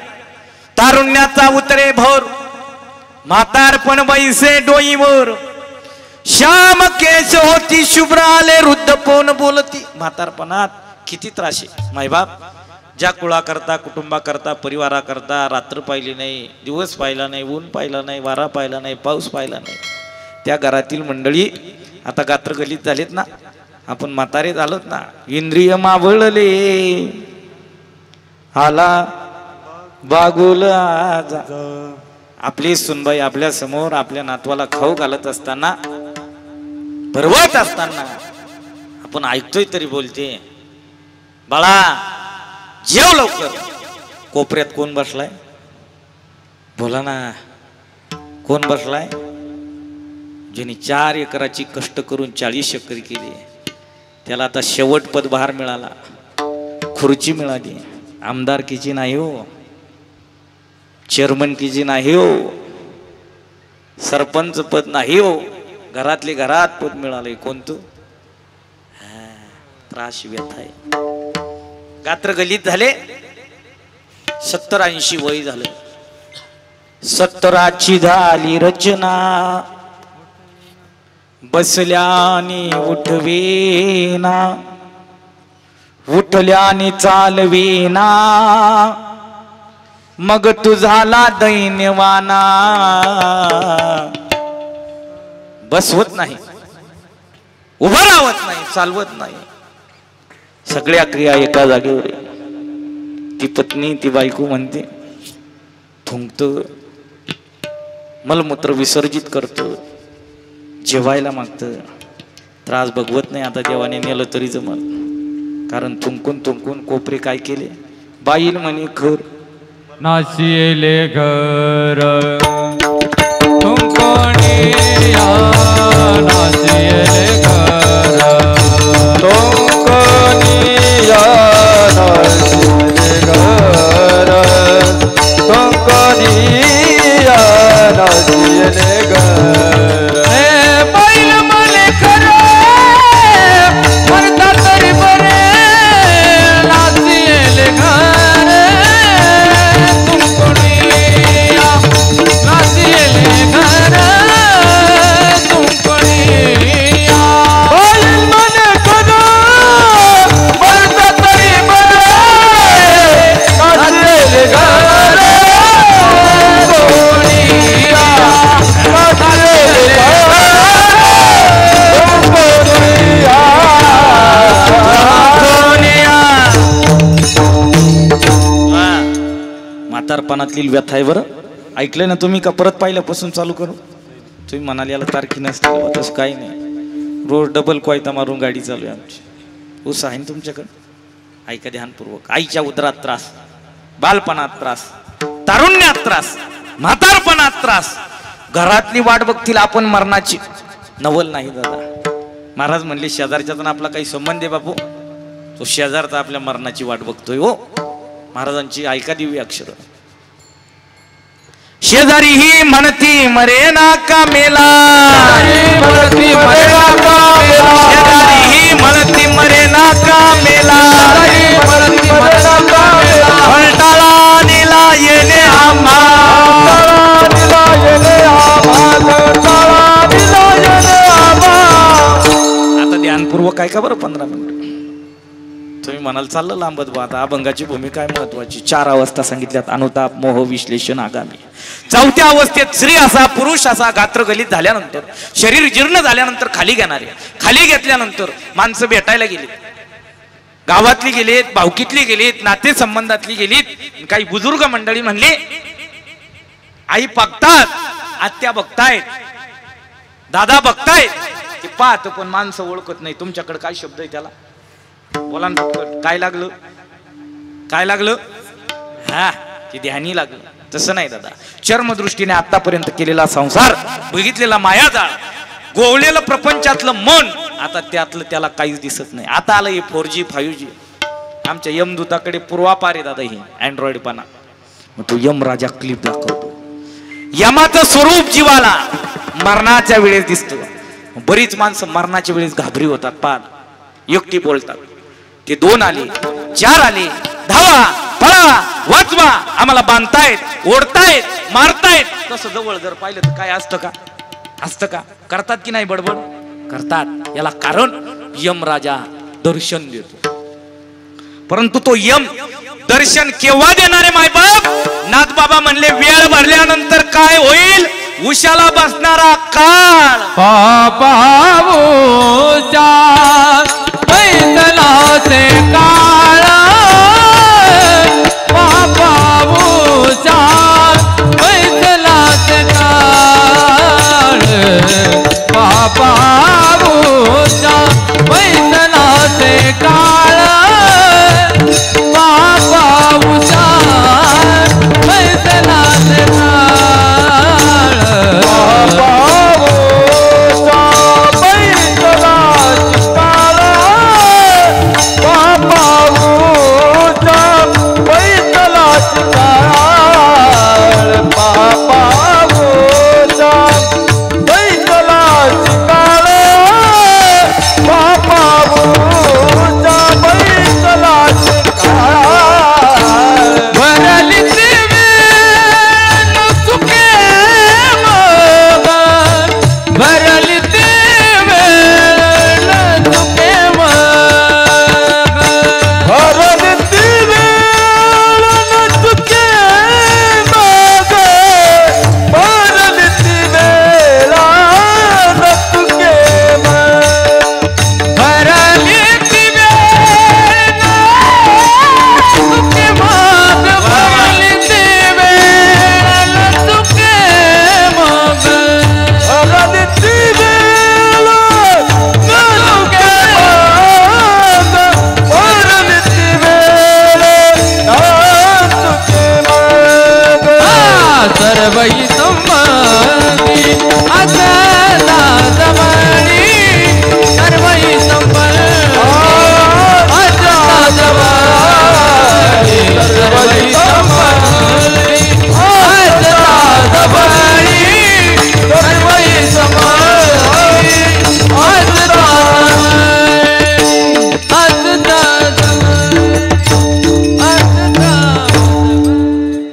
तारुण्याचा उतरे भोर म्हातारपण बैसे डोईवर. श्याम केस होती शुभ्र आले वृद्ध पोन बोलती. म्हातारपणात किती त्रास आहे. मायबाप ज्या कुळा करता, कुटुंबा करता, परिवारा करता रात्र पाहिली नाही, दिवस पाहिला नाही, ऊन पाहिला नाही, वारा पाहिला नाही, पाऊस पाहिला नाही, त्या घरातील मंडळी आता गात्रगलित झालेत ना. आपण म्हातारे झालोत ना. इंद्रिय मावळले आला बागुल आजा. आपली सुनबाई आपल्या समोर आपल्या नातवाला खाऊ घालत असताना, भरवत असताना आपण ऐकतोय तरी बोलते, बाळा जेव लवकर. कोपऱ्यात कोण बसलाय? बोला ना, कोण बसलाय? ज्यांनी 4 एकराची कष्ट करून 40 एकर केली, त्याला आता शेवट पदभार मिळाला, खुर्ची मिळाली. आमदारकीची नाही हो, चेअरमनकीची नाही हो, सरपंच पद नाही हो, घरातले घरात पद मिळाले. कोणतं? त्रास व्यथा आहे. गात्र गलित झाले. 70-80 वय झालं. 70ची झाली रचना. बसल्याने उठवेना, उठल्याने चालवेना. मग तू झाला दैन्यवाना. बसवत नाही, उभं राहत नाही, चालवत नाही. सगळ्या क्रिया एका जागेवर. ती पत्नी ती बायको म्हणते, थुंकतो, मलमूत्र विसर्जित करतो, जेवायला मागतं. त्रास बघवत नाही. आता देवाने नेलं तरी जमल, कारण थुंकून थुंकून कोपरे काय केले. बाईल म्हणे घर नाशिले घर तुमकोणिया. नाशिले घर तुमकोणिया. नाशिले घर तुमकोणिया. नाशिले घर. बैल मले खरे मरता तरी बरे. नाशिले घर तुमकोणिया. नाशिले घर तुमकोणिया. बैल मने खरे मरता तरी बरे. नाशिले घर तुमकोणिया. नाशिले म्हातारपणातील व्यथा आहे. बरं ऐकलं ना तुम्ही का? परत पाहिल्यापासून चालू करू? तुम्ही म्हणाल याला तारखी नसते. तसं काही नाही. रोज डबल कोयता मारून गाडी चालू आहे आमची. ऊस आहे ना तुमच्याकडे? ऐका ध्यानपूर्वक. आईच्या उदरात त्रास, बालपणात त्रास, तारुण्यात त्रास, म्हातारपणात त्रास. घरातली वाट बघतील आपण मरणाची. नवल नाही दादा. महाराज म्हणले शेजारच्या आपला काही संबंध आहे बापू, तो शेजारचा आपल्या मरणाची वाट बघतोय हो. महाराजांची ऐका दिव्य अक्षर. शेजारी ही म्हणती मरे ना का मेला. शेजारी ही म्हणती मरे ना का मेला. फलटाळा नेला येणे आम्हा. आता ध्यानपूर्वक काय का बरं 15 मिनिट. तुम्ही म्हणाल चाललं लांबत बा. आता अभंगाची भूमिका आहे महत्वाची. 4 अवस्था सांगितल्यात. अनुताप, मोह, विश्लेषण, आगामी. 4थ्या अवस्थेत स्त्री असा पुरुष असा गात्रगलित झाल्यानंतर, शरीर जीर्ण झाल्यानंतर खाली घेणारे. खाली घेतल्यानंतर माणसं भेटायला गेलीत, गावातली गेलीत, भावकीतली गेलीत, नाते संबंधातली गेलीत. काही बुजुर्ग मंडळी म्हणले आई बघतात, आत्या बघतायत, दादा बघतायत. ते पाहत पण माणसं ओळखत नाही. तुमच्याकडे काय शब्द आहे त्याला? बोला ना. काय लागलं? काय लागलं? हा, ते ध्यानी लागलं. तसं नाही दादा. चर्मदृष्टीने आतापर्यंत केलेला संसार, बघितलेला मायाजाळ, गोवलेलं प्रपंचातलं मन, आता त्यातलं त्याला काहीच दिसत नाही. आता आलं हे 4G 5G. आमच्या यमदूताकडे पूर्वापार आहे दादा. ही अँड्रॉइड पाना मग तो यमराजा क्लिप दाखवतो. यमाचं स्वरूप जीवाला मरणाच्या वेळेस दिसतो. बरीच माणसं मरणाच्या वेळेस घाबरी होतात. पाच युक्ती बोलतात. ते 2 आले, 4 आले, धावा, पळा, वाचवा, आम्हाला बांधतायत, ओढतायत, मारतायत. तसं जवळ जर पाहिलं तर काय असतं का? असतं का? करतात की नाही? बडबड करतात. याला कारण यमराजा दर्शन देतो. परंतु तो यम दर्शन केव्हा देणारे मायबाप? नाथबाबा म्हणले वेळ भरल्यानंतर काय होईल? उशाला बसणारा काळ. पापावूच्या पैदलाचे काळ, पापावूच्या पैदलाचे काळ, पापावूच्या पैदलाचे काळ, पापावूच्या पैदलाचे काळ.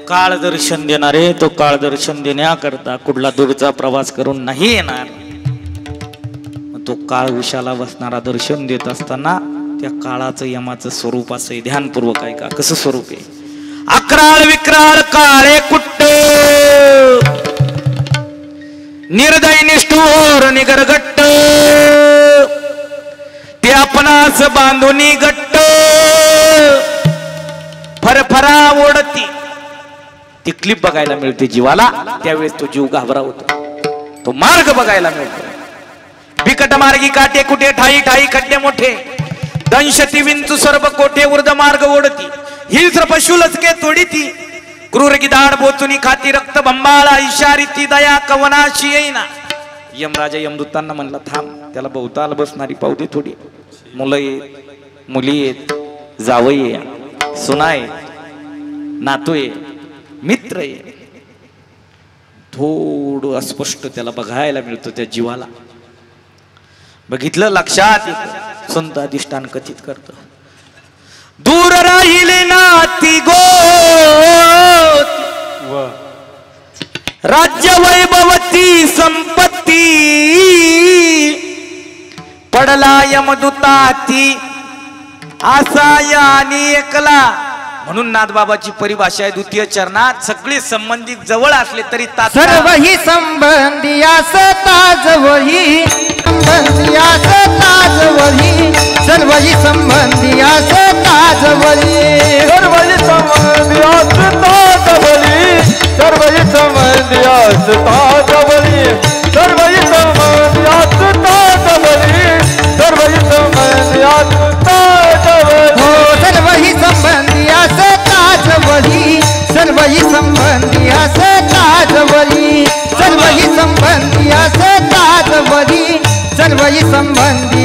काळ दर्शन देणारे तो काळ दर्शन देण्याकरता कुठला दूरचा प्रवास करून नाही येणार. तो काळ उशाला बसणारा दर्शन देत असताना त्या काळाचं यमाचं स्वरूप असं ध्यानपूर्वक आहे का? कसं स्वरूप आहे? अक्राळ विक्राळ काळे कुट्ट, निर्दय निष्ठुर निगरगट्ट, ते आपणास बांधुनी गट्ट, फरफरा ओढती. ती क्लिप बघायला मिळते जीवाला. त्यावेळेस तो जीव घाबरावतो. तो मार्ग बघायला मिळतो. बिकट मार्गी काटे कुठे, ठाई ठाई खड्डे मोठे, दंशती विंचू सर्व कोठे, उर्द मार्ग ओढती, हिंस्र पशु लचके तोडीती, क्रूर गिधाड बोचुनी खाती, रक्त बंबाळा इशारीती, दया कवनाशी येईना. यमराजा यमदूतांना म्हणला थांब, त्याला बहुताल बसणारी पाहू दे थोडी. मुलं येत, मुली येत, जावई आहे, सुना आहे, नातू आहे, मित्र आहे. थोडं अस्पष्ट त्याला बघायला मिळतो त्या जीवाला. बघितलं, लक्षात येतं. संत अधिष्ठान कथित करत, दूर राहिले नाती गोत, राज्य वैभवती संपत्ती, पडला यमदूताती असा यानी एकला. म्हणून नाथबाबाची परिभाषा आहे द्वितीय चरणात, सगळे संबंधित जवळ असले तरी सर्वही संबंधी ताजवही, संबंधी ताजवही, सर्वही संबंधी ताजवही, सर्वही संबंधी ताजवली, सर्वही संबंधी ताजवली, सर्वही संबंधी ताजवली, सर्वही संबंधी ताजवली, सर्वही संबंधी ताजवली, सर्वही संबंधी ताजवली, सर्वही संबंधी ताजवली, सर्वही संबंधी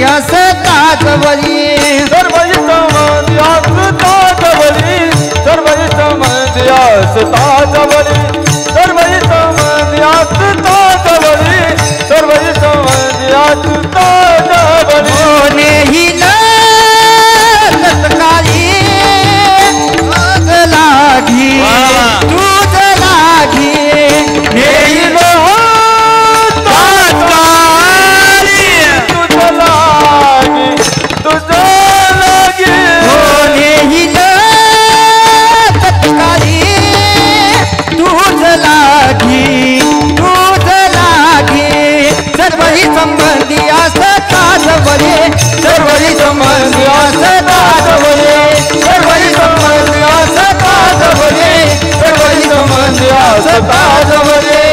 ताजवली, सर्वही संबंधी ताजवली, सर्वही संबंधी असता जवळी सर्वही संबंधी असता जवळी सर्वही संबंधी असता जवळी कोणीही न तत्काळी तुझ लागी तुझ लागी हेही न तात्काळी तुझ लागी तुझ लागी कोणीही न तत्काळी तुझ लागी तुझ लागी सर्वही संबंधी असता जवळे सर्वही संबंधी असता जवळे सर्वही संबंधी असता जवळे सर्वही संबंधी असता जवळे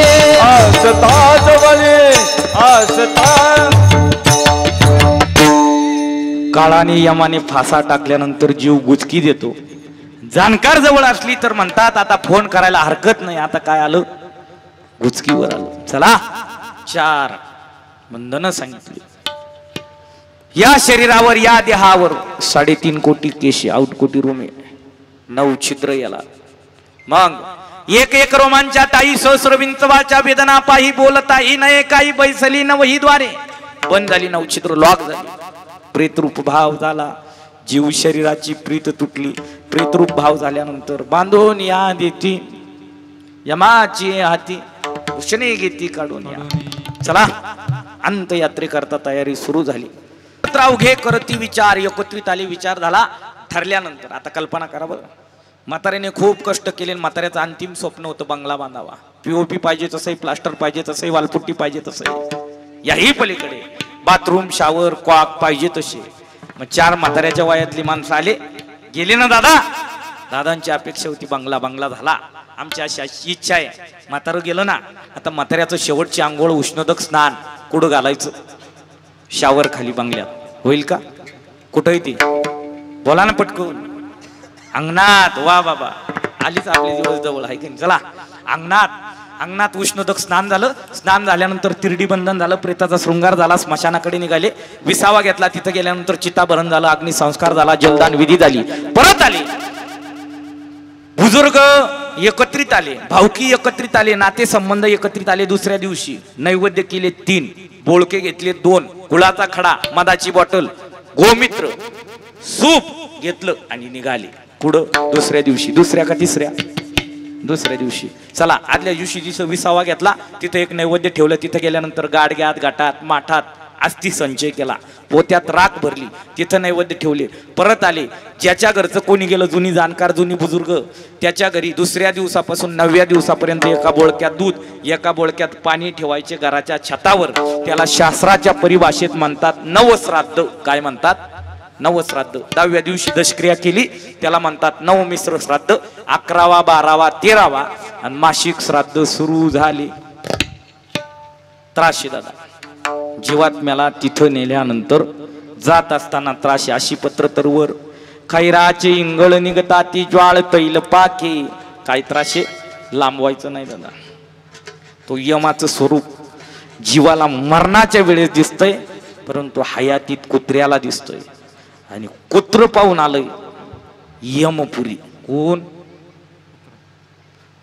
असता जवळी असता काळाने यमाने फासा टाकल्यानंतर जीव गुचकी देतो. जाणकार जवळ असली तर म्हणतात आता फोन करायला हरकत नाही. आता काय आलं, गुचकीवर आलं. चला 4 बंधनं सांगितली. या शरीरावर या देहावर 3.5 कोटी केशी, 8 कोटी रोमे, 9 छिद्र याला. मग एक एक रोमांच्या ताई सहस्र विंचवाच्या वेदना पाही बोलताही नये काही बैसली न वही द्वारे बंद झाली. 9 छिद्र लॉक झाली. प्रेतरूप भाव झाला. जीव शरीराची प्रीत तुटली. प्रेतरूप भाव झाल्यानंतर बांधून या देती यमाची हाती उष्णे घेती काढून या. चला अंतयात्रे करता तयारी सुरू झाली. अवघे करती विचार एकत्रित आले. विचार झाला. ठरल्यानंतर आता कल्पना करा बरं. म्हाताऱ्याने खूप कष्ट केले. म्हाताऱ्याचं अंतिम स्वप्न होतं बंगला बांधावा. पीओपी पाहिजे तसंही, प्लास्टर पाहिजे तसंही, वालपुट्टी पाहिजे तसंही. याही पलीकडे बाथरूम शावर कॉक पाहिजे तसे. मग 4 म्हाताऱ्याच्या वयातली माणसं आले गेले ना. दादांची अपेक्षा होती बंगला. बंगला झाला. आमची अशी इच्छा आहे. म्हातारं गेलं ना, आता म्हाताऱ्याचं शेवटची आंघोळ उष्णदक स्नान कुठं घालायचं? शावर खाली बंगल्यात. होईल का? कुठंही ती बोला ना पटकून. अंगणात. वा बाबा आलीच आपले दिवस जवळ आहे की. चला अंगणात उष्णदक स्नान झालं. स्नान झाल्यानंतर तिरडी बंधन झालं. प्रेताचा शृंगार झाला. स्मशानाकडे निघाले. विसावा घेतला. तिथं गेल्यानंतर चिताभरण झालं. अग्निसंस्कार झाला. जलदान विधी झाली. परत आले. बुजुर्ग एकत्रित आले. भावकी एकत्रित आले. नाते संबंध एकत्रित आले. दुसऱ्या दिवशी नैवेद्य केले 3, बोळके घेतले 2, गुळाचा खडा, मधाची बॉटल, गोमित्र, सूप घेतलं आणि निघाले. पुढं दुसऱ्या दिवशी. दुसऱ्या का तिसऱ्या? दुसऱ्या दिवशी. चला आदल्या दिवशी जिथं विसावा घेतला तिथं एक नैवेद्य ठेवलं. तिथं गेल्यानंतर गाडग्यात घाटात माठात अस्थि संचय केला. पोत्यात राख भरली. तिथं नैवेद्य ठेवले. परत आले. ज्याच्या घरचं कोणी गेलं जुनी जाणकार जुनी बुजुर्ग त्याच्या घरी दुसऱ्या दिवसापासून 9व्या दिवसापर्यंत एका बोळक्यात दूध एका बोळक्यात पाणी ठेवायचे घराच्या छतावर. त्याला शास्त्राच्या परिभाषेत म्हणतात नवश्राद्ध. काय म्हणतात? नवश्राद्ध. 10व्या दिवशी दशक्रिया केली त्याला म्हणतात नवमिश्र श्राद्ध. 11वा 12वा 13वा आणि मासिक श्राद्ध सुरू झाले. त्राशी दादा जीवात्म्याला तिथं नेल्यानंतर जात असताना त्राशी अशी पत्र तरवर खैराचे इंगळ निघता ती ज्वाळ तैल पाके. काय त्राशे लांबवायचं नाही दादा. तो यमाचं स्वरूप जीवाला मरणाच्या वेळेस दिसतंय परंतु हयातीत कुत्र्याला दिसतोय. आणि कुत्र पाहून आलंय यमपुरी. कोण?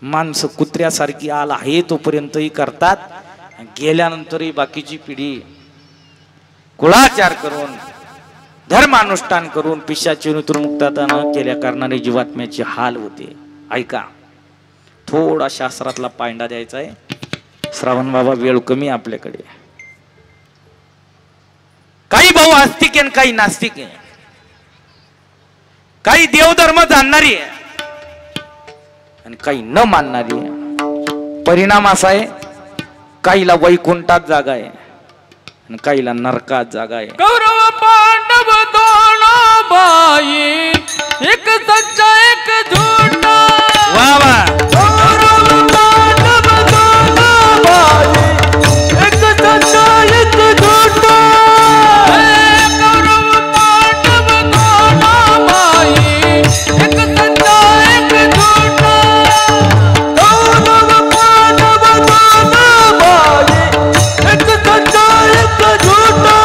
माणसं कुत्र्यासारखी आला आहे तोपर्यंतही करतात. गेल्यानंतरही बाकीची पिढी कुळाचार करून धर्मानुष्ठान करून पिशाची मुक्तता न केल्या कारणाने जीवात्म्याचे हाल होते. ऐका थोडा शास्त्रातला पायंडा द्यायचा आहे. श्रावण बाबा वेळ कमी आपल्याकडे. काही भाऊ आस्तिक आहे काही नास्तिक आहे. काही देवधर्म जाणणारी आहे आणि काही न मानणारी आहे. परिणाम असा आहे काहीला वैकुंठात जागा आहे आणि काहीला नरकात जागा आहे. कौरव पांडव दोन भाई एक सच्चा एक झूठा. वा वा. कौरव पांडव दोन भाई एक सच्चा एक झूठा. कौरव पांडव दोन भाई एक सच्चा एक झूठा. कौरव पांडव दोन भाई एक सच्चा एक झूठा.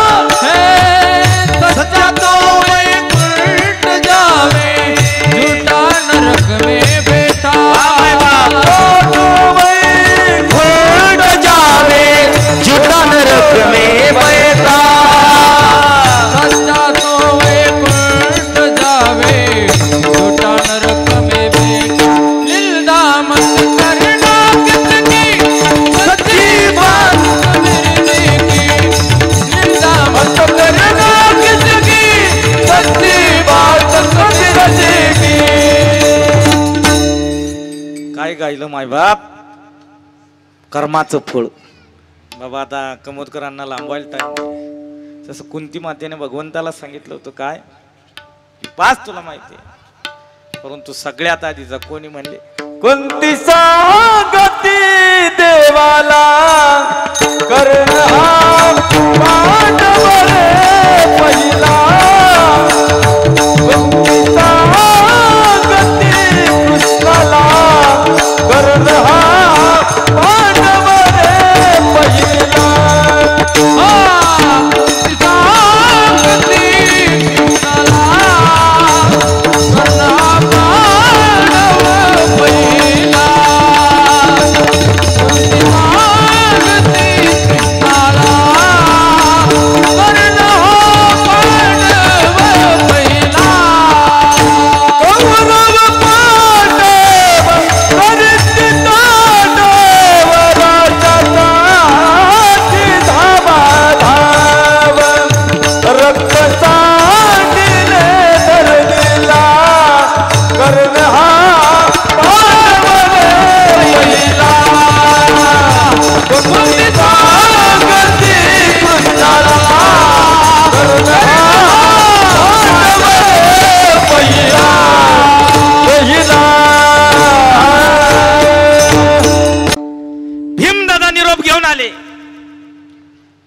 गायलं माय बाप कर्माचं फळ बाबा. आता कमोदकरांना लांबवायला टाइम. तसं कुंती मातेने भगवंताला सांगितलं होतं काय पाच तुला माहिती आहे, परंतु सगळ्यात आधीचा कोणी म्हणले कुंती सांगती देवाला कर्ण हा पांडव रे पहिला. कुंती सांगती कृष्णाला कर्ण हा पांडव रे पहिला.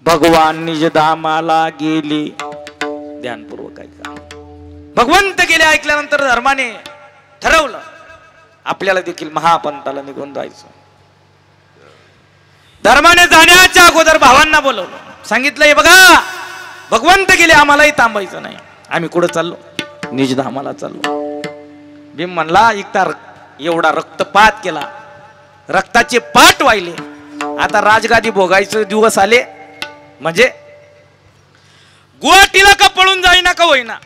भगवान निज धामाला गेले. ध्यानपूर्वक ऐका. भगवंत गेले ऐकल्यानंतर धर्माने ठरवलं आपल्याला देखील महापंथाला निघून जायचं. धर्माने जाण्याच्या अगोदर भावांना बोलवलं, सांगितलं हे बघा भगवंत गेले आम्हालाही थांबायचं नाही, आम्ही कुठं चाललो निज धामाला चाललो. भीम म्हणला एकदा एवढा रक्तपात केला, रक्ताचे पाट वाहिले, आता राजगादी भोगायचे दिवस आले. म्हणजे गुवाहाटीला का पळून जाईना का होईना,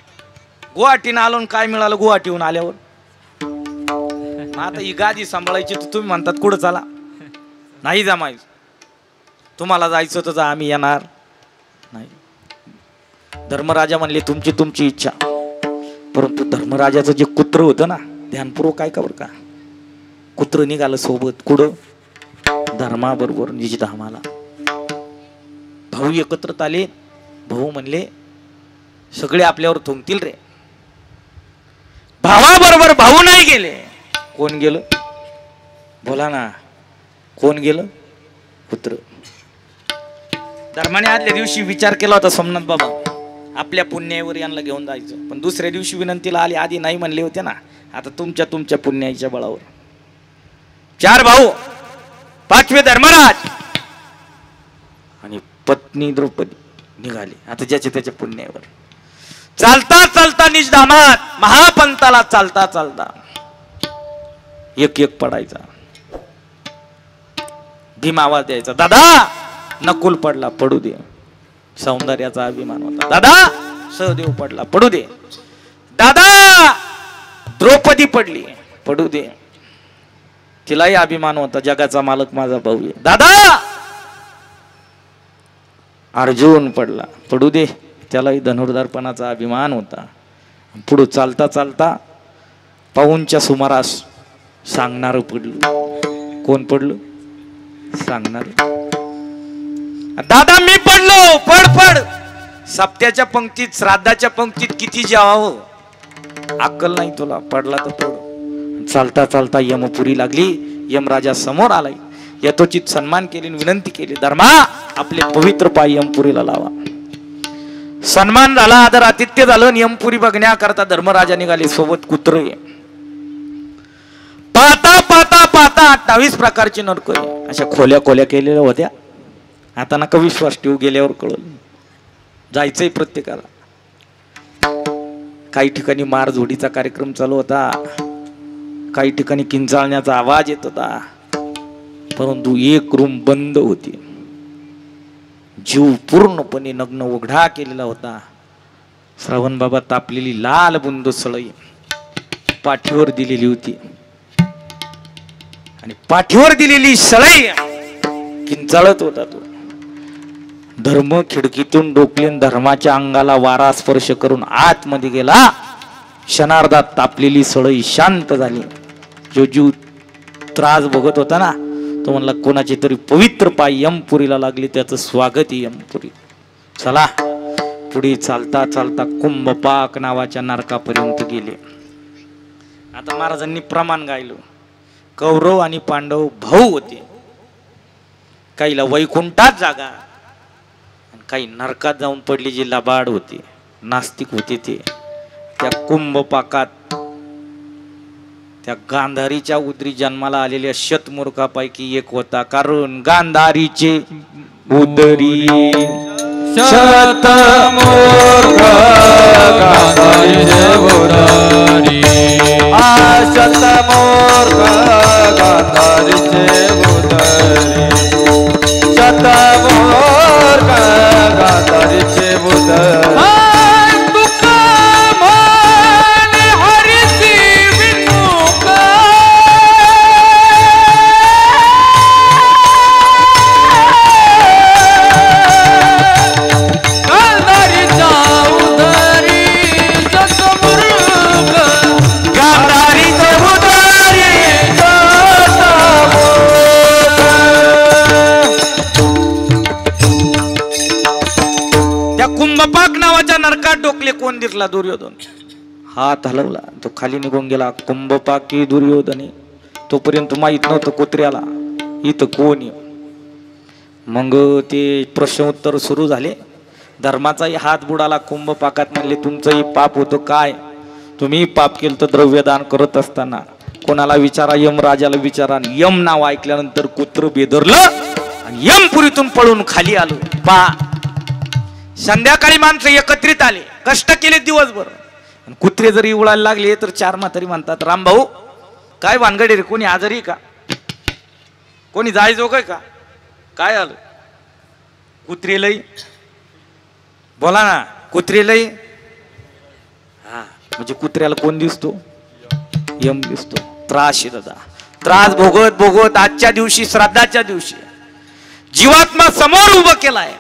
गुवाहाटीनं आलो काय मिळालं गुवाहाटीहून आल्यावर. आता ही गादी सांभाळायची तर तुम्ही म्हणतात कुठं चला, नाही जमायचं, तुम्हाला जायचं तर जा, आम्ही येणार नाही. धर्मराजा म्हणले तुमची तुमची इच्छा, परंतु धर्मराजाचं जे कुत्र होतं ना, ध्यानपूर्वक काय का बरं का, कुत्र निघालं सोबत कुठं धर्माबरोबर निज धामाला. भाऊ एकत्रित आले. भाऊ म्हणले सगळे आपल्यावर थुंकतील रे. भावाबरोबर भाऊ नाही गेले. कोण गेलं बोला ना, कोण गेलं कुत्र. धर्माने आदल्या दिवशी विचार केला होता सोमनाथ बाबा आपल्या पुण्यावर यांना घेऊन जायचं, पण दुसऱ्या दिवशी विनंतीला आले. आधी नाही म्हणले होते ना, आता तुमच्या तुमच्या पुण्याच्या बळावर 4 भाऊ, 5वे धर्मराज आणि पत्नी द्रौपदी निघाले. आता ज्याच्या त्याच्या पुण्यावर चालता चालता निज धामात महापंथाला चालता चालता एक एक पडायचा. भीम आवाज द्यायचा, दादा नकुल पडला पडू दे, सौंदर्याचा अभिमान होता. दादा सहदेव पडला पडू दे, दादा द्रौपदी पडली पडू दे, तिलाही अभिमान होता, जगाचा मालक माझा भाऊ आहे. दादा अर्जुन पडला पडू दे, त्यालाही धनुर्धारपणाचा अभिमान होता. पुढे चालता चालता पाऊनच्या सुमारास सांगणार पडलं. कोण पडलं सांगणार. दादा मी पडलो, पड पड. सप्त्याच्या पंक्तीत श्राद्धाच्या पंक्तीत किती जेवावं अक्कल नाही तुला, पडला तर पड. चालता चालता यमपुरी लागली. यमराजा समोर आलाय, यथोचित सन्मान केली, विनंती केली, धर्मा आपले पवित्र पाय यमपुरीला लावा. सन्मान झाला, आदर आतिथ्य झालं. यमपुरी बघण्याकरता धर्मराजा निघाले, सोबत कुत्रे. पाहता पाहता पाहता 28 प्रकारचे नरक अशा खोल्या खोल्या केलेल्या होत्या. आता नका विश्वास ठेवू, गेल्यावर कळलं. जायचंय प्रत्येकाला. काही ठिकाणी मारझोडीचा कार्यक्रम चालू होता, काही ठिकाणी किंचाळण्याचा आवाज येत होता, परंतु एक रूम बंद होती. जीव पूर्णपणे नग्न उघडा केलेला होता. श्रावण बाबा तापलेली लाल बुंद सळई पाठीवर दिलेली होती, आणि पाठीवर दिलेली सळई किंचाळत होता तो. धर्म खिडकीतून डोकलेन धर्माच्या अंगाला वारा स्पर्श करून आतमध्ये गेला. क्षणार्धात तापलेली सळई शांत झाली. जो जीव त्रास भोगत होता ना, तो म्हणला कोणाची तरी पवित्र पाय यमपुरीला लागली, त्याचं स्वागत यमपुरी. चला पुढे चालता चालता कुंभपाक नावाच्या नरकापर्यंत गेले. आता महाराजांनी प्रमाण गायलो. कौरव आणि पांडव भाऊ होते. काहीला वैकुंठात जागा, काही नरकात जाऊन पडले जे लबाड होते, नास्तिक होते, ते त्या कुंभपाकात त्या गांधारीच्या उदरी जन्माला आलेल्या शतमूर्खापैकी एक होता. कारण गांधारीचे उदरी शतमूर्ख गांधारीचे उदरी, शतमूर्ख गांधारीचे उदरी, शतमूर्ख गांधारीचे उदरी. नरकात डोकले. कोण दिसला? दुर्योधन. हात हलवला, तो खाली निघून गेला. कुंभपाकी दुर्योधने. तोपर्यंत माहित नव्हतं कुत्र्याला इथं कोण. मग ते प्रश्नोत्तर सुरू झाले. धर्माचाही हात बुडाला. कुंभपाकात म्हणले तुमचंही पाप होतं काय? तुम्ही पाप केलं तर द्रव्यदान करत असताना कोणाला विचारा, यमराजाला विचारा. यम नाव ऐकल्यानंतर कुत्र बेदरलं आणि यमपुरीतून पळून खाली आलो. पा संध्याकाळी माणसं एकत्रित आले, कष्ट केले दिवसभर. कुत्रे जरी उळायला लागले तर चार म्हातारी म्हणतात, रामभाऊ काय भानगडी रे? कोणी आजारी का? कोणी जायजोग का? काय आलं? कुत्रे लई. बोला ना, कुत्रे लई. हा म्हणजे कुत्र्याला कोण दिसतो? यम दिसतो. त्रास आहे दादा. त्रास भोगत भोगत आजच्या दिवशी, श्राद्धाच्या दिवशी जीवात्मा समोर उभं केलाय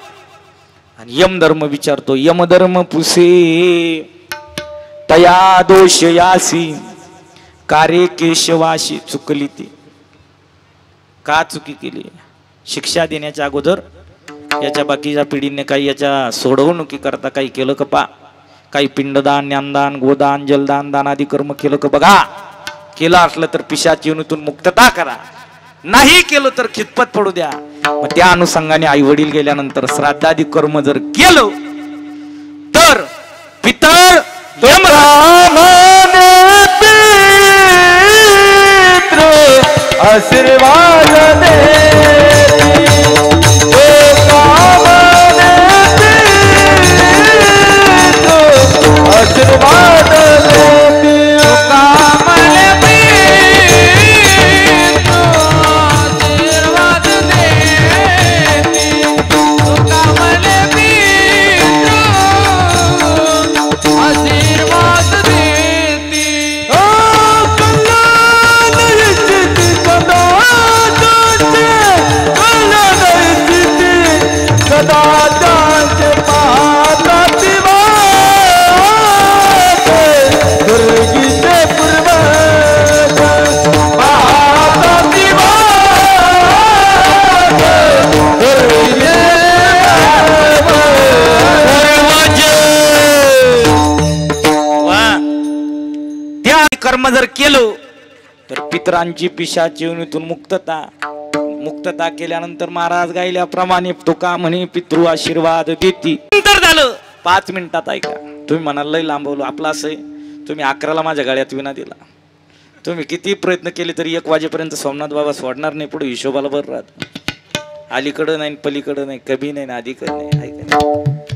आणि यमधर्म विचारतो. यमधर्म पुसे तया दोष यासी कार्य केशवाशी चुकली ती. का चुकी केली? शिक्षा देण्याच्या अगोदर याच्या बाकीच्या पिढीने काही याच्या सोडवणुकी करता काही केलं का? पा काही पिंडदान, ज्ञानदान, गोदान, जलदान, दानादी कर्म केलं का? बघा. केलं असलं तर पिशाच योनीतून मुक्तता करा, नाही केलं तर खितपत पडू द्या. मग त्या अनुषंगाने आई वडील गेल्यानंतर श्राद्धादी कर्म जर केलं तर पितर आशीर्वाद दे, आशीर्वाद कर्म जर केलं तर पितरांची पिशाची योनीतून मुक्तता केल्यानंतर महाराज गायल्याप्रमाणे तुका म्हणे पितृ आशीर्वाद देती. नंतर झालं 5 मिनिटात. ऐका, तुम्ही म्हणाल लय लांबवलो. आपलं असं आहे, तुम्ही 11ला माझ्या गाड्यात विना दिला. तुम्ही किती प्रयत्न केले तरी 1 वाजेपर्यंत सोमनाथ बाबा सोडणार नाही. पुढे हिशोबाला बरं राहत. अलीकडं नाही, पलीकडं नाही, कभी नाही, आधीकडं नाही. ऐका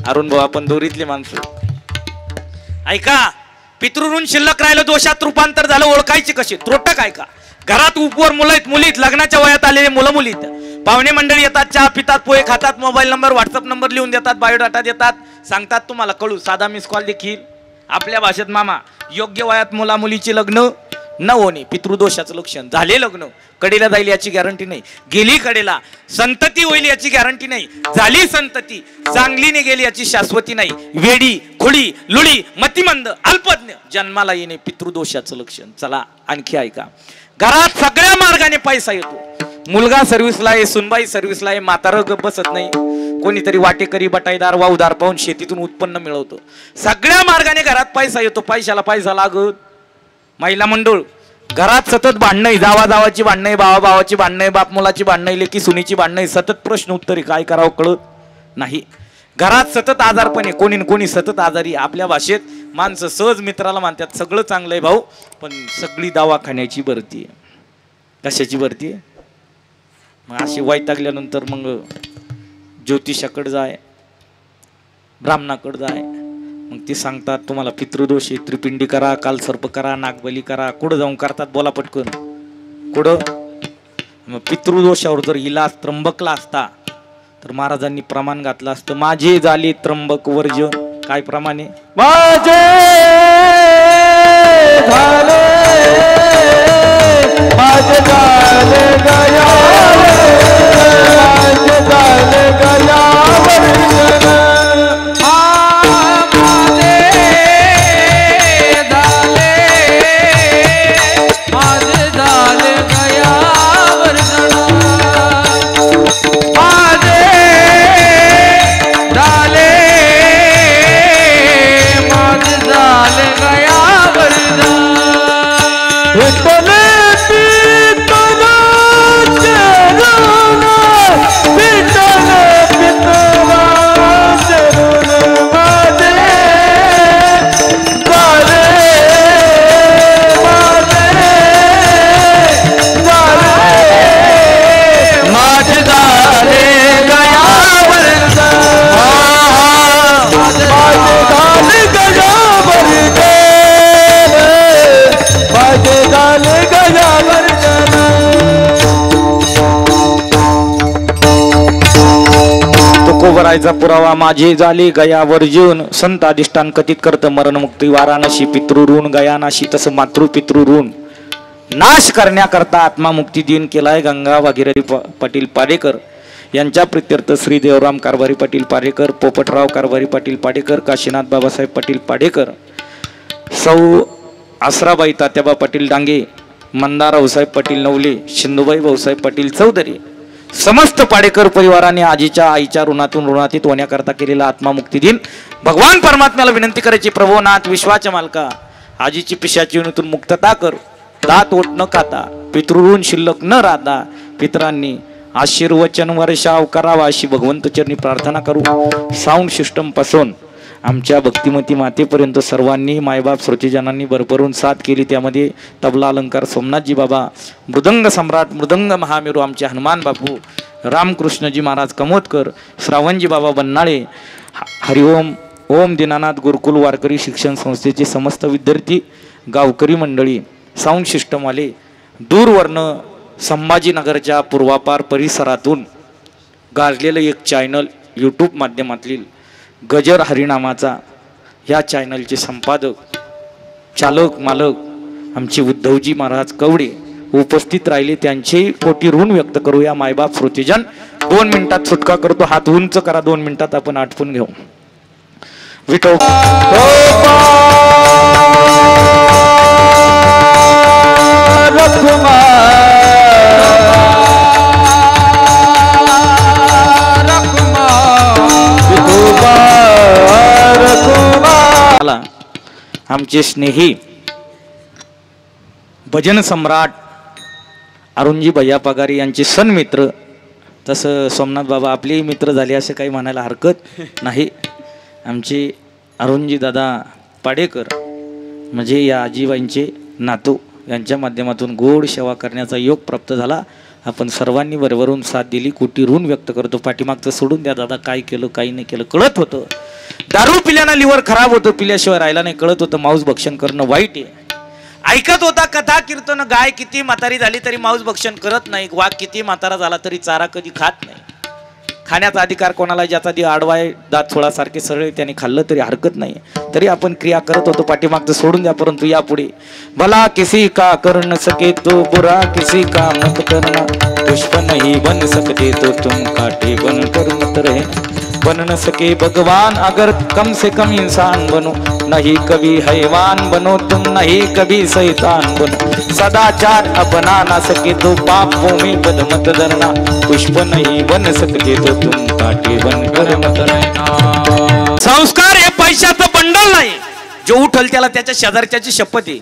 अरुण भाऊ, आपण दोरीतले माणसं. ऐका, पितृऋण शिल्लक राहिलं, दोषात रूपांतर झालं, ओळखायचे कसे? त्रोटक. ऐका, घरात उपवर मुलं आहेत, मुलीत, लग्नाच्या वयात आलेले मुलं मुलीत, पाहुणे मंडळी येतात, चहा पितात, पोहे खातात, मोबाईल नंबर, व्हॉट्सअप नंबर लिहून देतात, बायोडाटा देतात, सांगतात तुम्हाला कळू, साधा मिस कॉल देखील. आपल्या भाषेत मामा, योग्य वयात मुला मुलीची लग्न न होणे पितृदोषाचं लक्षण. झाले लग्न, कडेला जाईल याची गॅरंटी नाही, गेली कडेला, संतती होईल याची गॅरंटी नाही, झाली संतती चांगलीने गेली याची शाश्वती नाही, वेडी, खुडी, लुडी, मतिमंद, अल्पज्ञ जन्माला येणे पितृदोषाचं लक्षण. चला आणखी ऐका. घरात सगळ्या मार्गाने पैसा येतो. मुलगा सर्व्हिसला आहे, सुनबाई सर्व्हिसला आहे, म्हातारं गप्प बसत नाही, कोणीतरी वाटेकरी बटाईदार वाऊदार पाहून शेतीतून उत्पन्न मिळवतो. सगळ्या मार्गाने घरात पैसा येतो. पैशाला पैसा लागत. महिला मंडळ घरात सतत भांडणं, जावा जावाची भांडणं, भावा भावाची भांडणं, बाप मुलाची भांडणं, लेकी सुनीची भांडणं, सतत प्रश्न उत्तरे, काय करावं कळत नाही. घरात सतत आजारपणे, कोणी कोणी सतत आजारी. आपल्या भाषेत माणसं सहज मित्राला मानतात सगळं चांगलं आहे भाऊ, पण सगळी दवाखान्याची भरती आहे. कशाची भरती आहे? मग अशी वैतागल्यानंतर मग ज्योतिषाकडे जाय, ब्राह्मणाकडे जाय. मग ते सांगतात तुम्हाला पितृदोष आहे, त्रिपिंडी करा, कालसर्प करा, नागबली करा. कुठं जाऊन करतात बोला पटकन? कुठं? मग पितृदोषावर जर इलाज त्र्यंबकला असता तर महाराजांनी प्रमाण घातलं असतं, माझे झाले त्र्यंबक वर्जन. काय प्रमाण आहे? माझे झाले, माझे झाले गयावर, माझे झाले गयावर जन. तुकोबरायचा पुरावा माझे झाले गया वर्जन. संत अधिष्ठान कथित करत मरणमुक्ती वाराणसी. पितृऋण गयानाशी, तसं मातृ पितृऋण नाश करण्याकरता आत्मामुक्ती दिन केलाय गंगा भागीरथी पाटील पाडेकर यांच्या प्रित्यर्थ श्री देवराम कारभारी पाटील पाडेकर, पोपटराव कारभारी पाटील पाडेकर, काशीनाथ बाबासाहेब पाटील पाडेकर, सौ आसराबाई तात्याबा पाटील डांगे, मंदार भाऊसाहेब पाटील नवले, शिंदूबाई भाऊसाहेब पाटील चौधरी, समस्त पाडेकर परिवाराने आजीच्या आईच्या ऋणातून ऋणातीत होण्याकरता केलेला आत्मामुक्ती दिन भगवान परमात्म्याला विनंती करायची, प्रभोनाथ विश्वाच्या मालका आजीची पिशाची योनीतून मुक्तता कर. दात ओट न खाता, पितृऋण शिल्लक न राहता पितरांनी आशीर्वचन वर्षाव करावा अशी भगवंत चरणी प्रार्थना करू. साऊंड सिस्टम पासून आमच्या भक्तिमती मातेपर्यंत सर्वांनी मायबाप श्रोतेजनांनी भरभरून साथ केली. त्यामध्ये तबला अलंकार सोमनाथजी बाबा, मृदंग सम्राट मृदंग महामेरू आमचे हनुमान बापू, रामकृष्णजी महाराज कमोदकर, श्रावणजी बाबा बन्नाळे, हरिओम ओम दीनानाथ गुरुकुल वारकरी शिक्षण संस्थेचे समस्त विद्यार्थी, गावकरी मंडळी, साऊंड सिस्टमवाले, दूरवरनं संभाजीनगरच्या पूर्वापार परिसरातून गाजलेलं एक चॅनल यूट्यूब माध्यमातील गजर हरिनामाचा, ह्या चॅनलचे संपादक चालक मालक आमचे उद्धवजी महाराज कवडे उपस्थित राहिले. त्यांचे कोटी ऋण व्यक्त करूया. मायबाप श्रोतेजन 2 मिनिटात सुटका करतो. हात उंच करा. 2 मिनिटात आपण आटपून घेऊ. विठो आमचे स्नेही भजन सम्राट अरुणजी भैया पगारी यांचे सन्मित्र, तसं सोमनाथ बाबा आपलेही मित्र झाले असे काही म्हणायला हरकत नाही. आमचे अरुणजी दादा पाडेकर म्हणजे या आजीबाईंचे नातू, यांच्या माध्यमातून गोड सेवा करण्याचा योग प्राप्त झाला. आपण सर्वांनी भरभरून साथ दिली. कोटी ऋण व्यक्त करतो. पाठीमागचं सोडून द्या दादा, काय केलं काही नाही केलं कळत होतं. दारू पिल्यानं लिव्हर खराब होतं, पिल्याशिवाय राहिला नाही कळत होतं. मांस भक्षण करणं वाईट आहे. ऐकत होता कथा कीर्तन, गाय किती म्हातारी झाली तरी मांस भक्षण करत नाही, वाघ किती म्हातारा झाला तरी चारा कधी खात नाही. खाण्याचा अधिकार कोणाला, ज्याचा दी आडवाय दात सोळासारखे सरळे त्याने खाल्लं तरी हरकत नाही. तरी आपण क्रिया करत होतो. पाठीमागचं सोडून द्या. परंतु यापुढे भला किसी का कर न सके तो बुरा किसी का मत करना, पुष्प नहीं बन सकते तो तुम काटे बन कर मत रहे. बन न सके भगवान अगर कम से कम इंसान बनो, नहीं कभी हैवान बनो तुम, नहीं कभी शैतान बनो। सदाचार अपना ना सके तो पापों में बद मत डरना, पुष्प नहीं बन सकते तो तुम काटे बनकर मत रहना। संस्कार हे पैशाचं बंडल नाही, जो उठल त्याला त्याच्या शेजारच्याची शपथ आहे।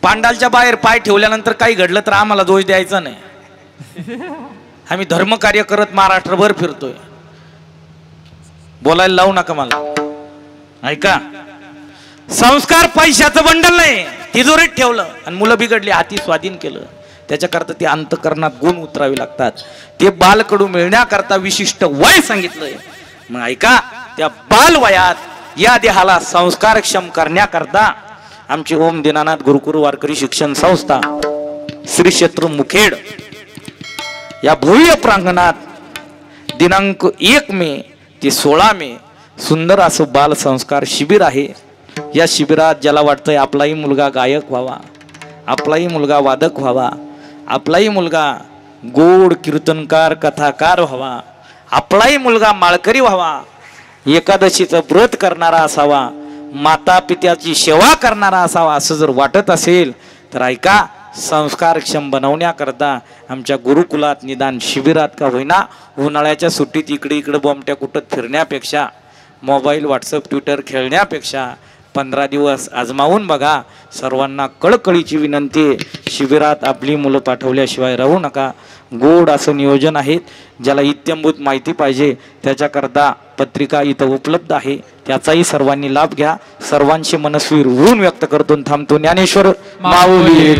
पांडालच्या बाहेर पाय ठेवल्यानंतर काही घडलं तर आम्हाला दोष द्यायचा नाही। आम्ही धर्मकार्य करत महाराष्ट्रभर फिरतोय, बोलायला लावू नका मला, ऐका। संस्कार पैशाचं बंडल नाही, तिजोरीत ठेवलं आणि मुलं बिघडली, हाती स्वाधीन केलं, त्याच्याकरता ते अंतकरणात गुण उतरावे लागतात। ते बालकडू मिळण्याकरता विशिष्ट वय सांगितलंय। मग ऐका, त्या बाल वयात या देहाला संस्कारक्षम करण्याकरता आमची ओम दीनानाथ गुरुकुल वारकरी शिक्षण संस्था श्री क्षेत्र मुखेड या भव्य प्रांगणात दिनांक 1 मे ते 16 मे सुंदर असं बाल संस्कार शिबिर आहे। या शिबिरात ज्याला वाटतंय आपलाही मुलगा गायक व्हावा, आपलाही मुलगा वादक व्हावा, आपलाही मुलगा गोड कीर्तनकार कथाकार व्हावा, आपलाही मुलगा माळकरी व्हावा, एकादशीचं व्रत करणारा असावा, माता पित्याची सेवा करणारा असावा, असं जर वाटत असेल तर ऐका, संस्कारक्षम बनवण्याकरता आमच्या गुरुकुलात निदान शिबिरात का होईना, उन्हाळ्याच्या सुट्टीत इकडे इकडे बॉम्बट्या कुटत फिरण्यापेक्षा, मोबाईल व्हॉट्सअप ट्विटर खेळण्यापेक्षा 15 दिवस आजमावून बघा। सर्वांना कळकळीची विनंती आहे, शिबिरात आपली मुलं पाठवल्याशिवाय राहू नका। गोड असं नियोजन आहे, ज्याला इत्यंभूत माहिती पाहिजे त्याच्याकरता पत्रिका इथं उपलब्ध आहे, त्याचाही सर्वांनी लाभ घ्या। सर्वांचे मनस्वी ऋण व्यक्त करतो थांबतो। ज्ञानेश्वर माऊली